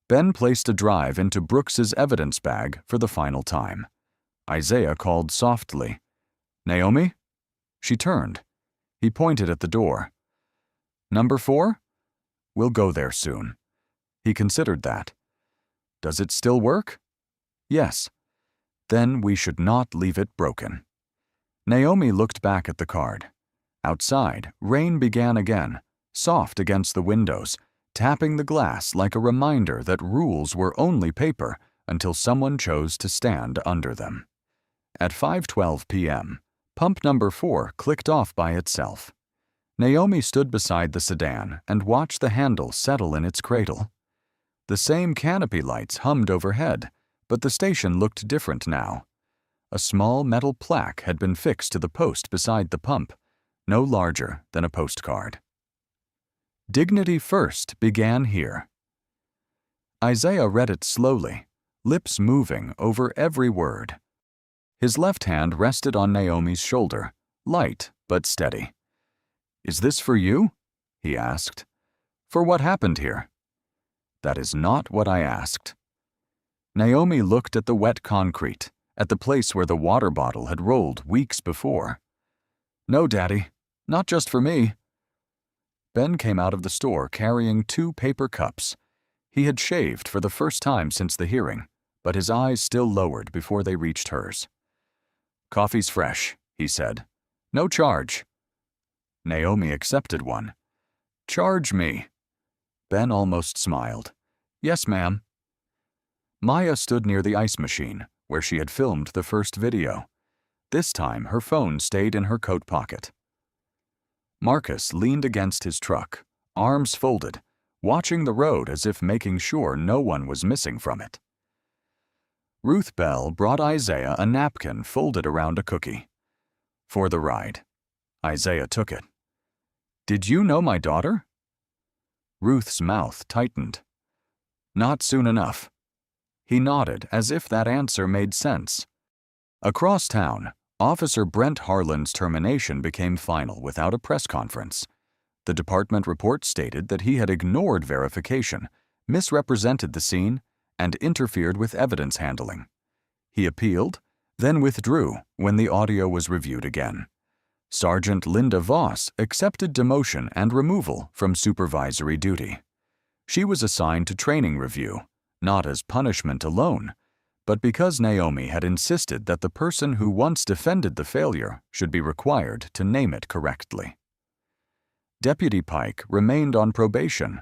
Ben placed a drive into Brooks's evidence bag for the final time. Isaiah called softly. "Naomi?" She turned. He pointed at the door. "Number 4? We'll go there soon." He considered that. "Does it still work?" "Yes." "Then we should not leave it broken." Naomi looked back at the card. Outside, rain began again, soft against the windows, tapping the glass like a reminder that rules were only paper until someone chose to stand under them. At 5:12 p.m., pump number 4 clicked off by itself. Naomi stood beside the sedan and watched the handle settle in its cradle. The same canopy lights hummed overhead, but the station looked different now. A small metal plaque had been fixed to the post beside the pump, no larger than a postcard. Dignity First began here. Isaiah read it slowly, lips moving over every word. His left hand rested on Naomi's shoulder, light but steady. "Is this for you?" he asked. "For what happened here?" "That is not what I asked." Naomi looked at the wet concrete, at the place where the water bottle had rolled weeks before. "No, Daddy, not just for me." Ben came out of the store carrying 2 paper cups. He had shaved for the first time since the hearing, but his eyes still lowered before they reached hers. "Coffee's fresh," he said. "No charge." Naomi accepted one. "Charge me." Ben almost smiled. "Yes, ma'am." Maya stood near the ice machine, where she had filmed the first video. This time her phone stayed in her coat pocket. Marcus leaned against his truck, arms folded, watching the road as if making sure no one was missing from it. Ruth Bell brought Isaiah a napkin folded around a cookie. "For the ride." Isaiah took it. "Did you know my daughter?" Ruth's mouth tightened. "Not soon enough." He nodded as if that answer made sense. Across town, Officer Brent Harlan's termination became final without a press conference. The department report stated that he had ignored verification, misrepresented the scene, and interfered with evidence handling. He appealed, then withdrew when the audio was reviewed again. Sergeant Linda Voss accepted demotion and removal from supervisory duty. She was assigned to training review, not as punishment alone, but because Naomi had insisted that the person who once defended the failure should be required to name it correctly. Deputy Pike remained on probation.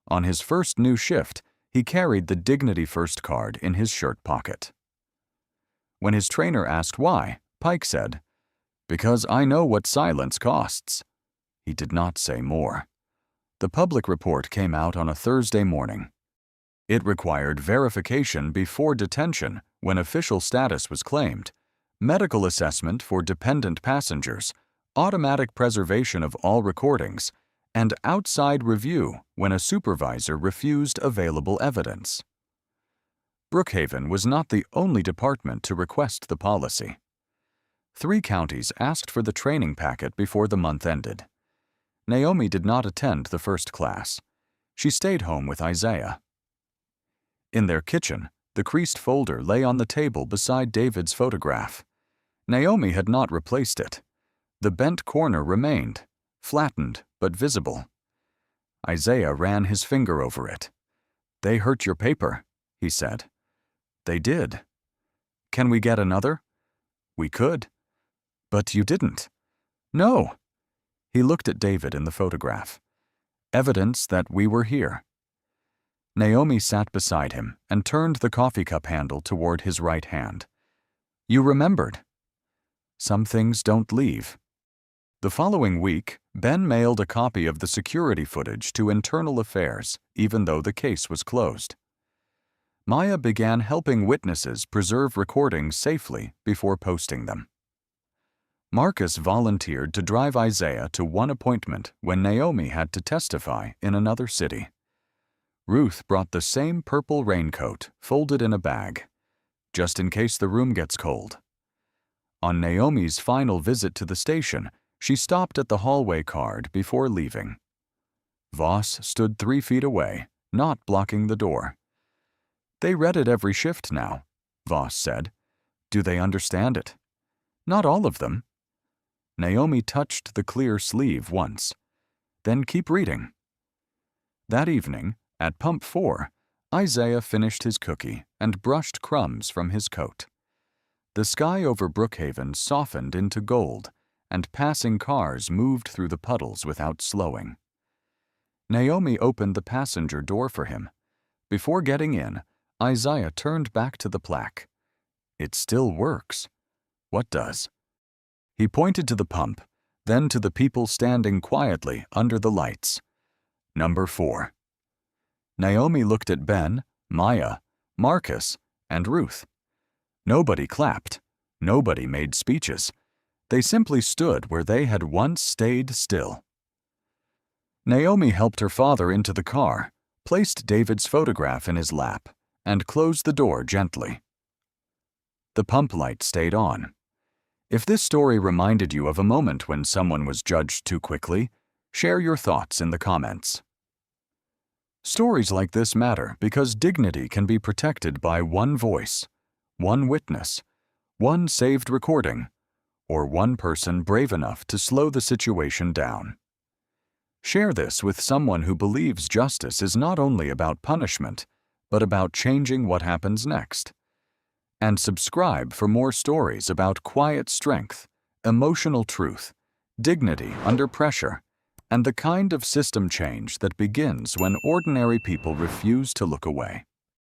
On his first new shift, he carried the Dignity First card in his shirt pocket. When his trainer asked why, Pike said, "Because I know what silence costs." He did not say more. The public report came out on a Thursday morning. It required verification before detention when official status was claimed, medical assessment for dependent passengers, automatic preservation of all recordings, and outside review when a supervisor refused available evidence. Brookhaven was not the only department to request the policy. 3 counties asked for the training packet before the month ended. Naomi did not attend the first class. She stayed home with Isaiah. In their kitchen, the creased folder lay on the table beside David's photograph. Naomi had not replaced it. The bent corner remained, flattened but visible. Isaiah ran his finger over it. "They hurt your paper," he said. "They did." "Can we get another?" "We could." "But you didn't." "No." He looked at David in the photograph. "Evidence that we were here." Naomi sat beside him and turned the coffee cup handle toward his right hand. "You remembered." "Some things don't leave." The following week, Ben mailed a copy of the security footage to Internal Affairs, even though the case was closed. Maya began helping witnesses preserve recordings safely before posting them. Marcus volunteered to drive Isaiah to one appointment when Naomi had to testify in another city. Ruth brought the same purple raincoat, folded in a bag, just in case the room gets cold. On Naomi's final visit to the station, she stopped at the hallway card before leaving. Voss stood 3 feet away, not blocking the door. "They read it every shift now," Voss said. "Do they understand it?" "Not all of them." Naomi touched the clear sleeve once. "Then keep reading." That evening, at Pump 4, Isaiah finished his cookie and brushed crumbs from his coat. The sky over Brookhaven softened into gold, and passing cars moved through the puddles without slowing. Naomi opened the passenger door for him. Before getting in, Isaiah turned back to the plaque. "It still works." "What does?" He pointed to the pump, then to the people standing quietly under the lights. "Number 4. Naomi looked at Ben, Maya, Marcus, and Ruth. Nobody clapped. Nobody made speeches. They simply stood where they had once stayed still. Naomi helped her father into the car, placed David's photograph in his lap, and closed the door gently. The pump light stayed on. If this story reminded you of a moment when someone was judged too quickly, share your thoughts in the comments. Stories like this matter because dignity can be protected by one voice, one witness, one saved recording, or one person brave enough to slow the situation down. Share this with someone who believes justice is not only about punishment, but about changing what happens next. And subscribe for more stories about quiet strength, emotional truth, dignity under pressure, and the kind of system change that begins when ordinary people refuse to look away.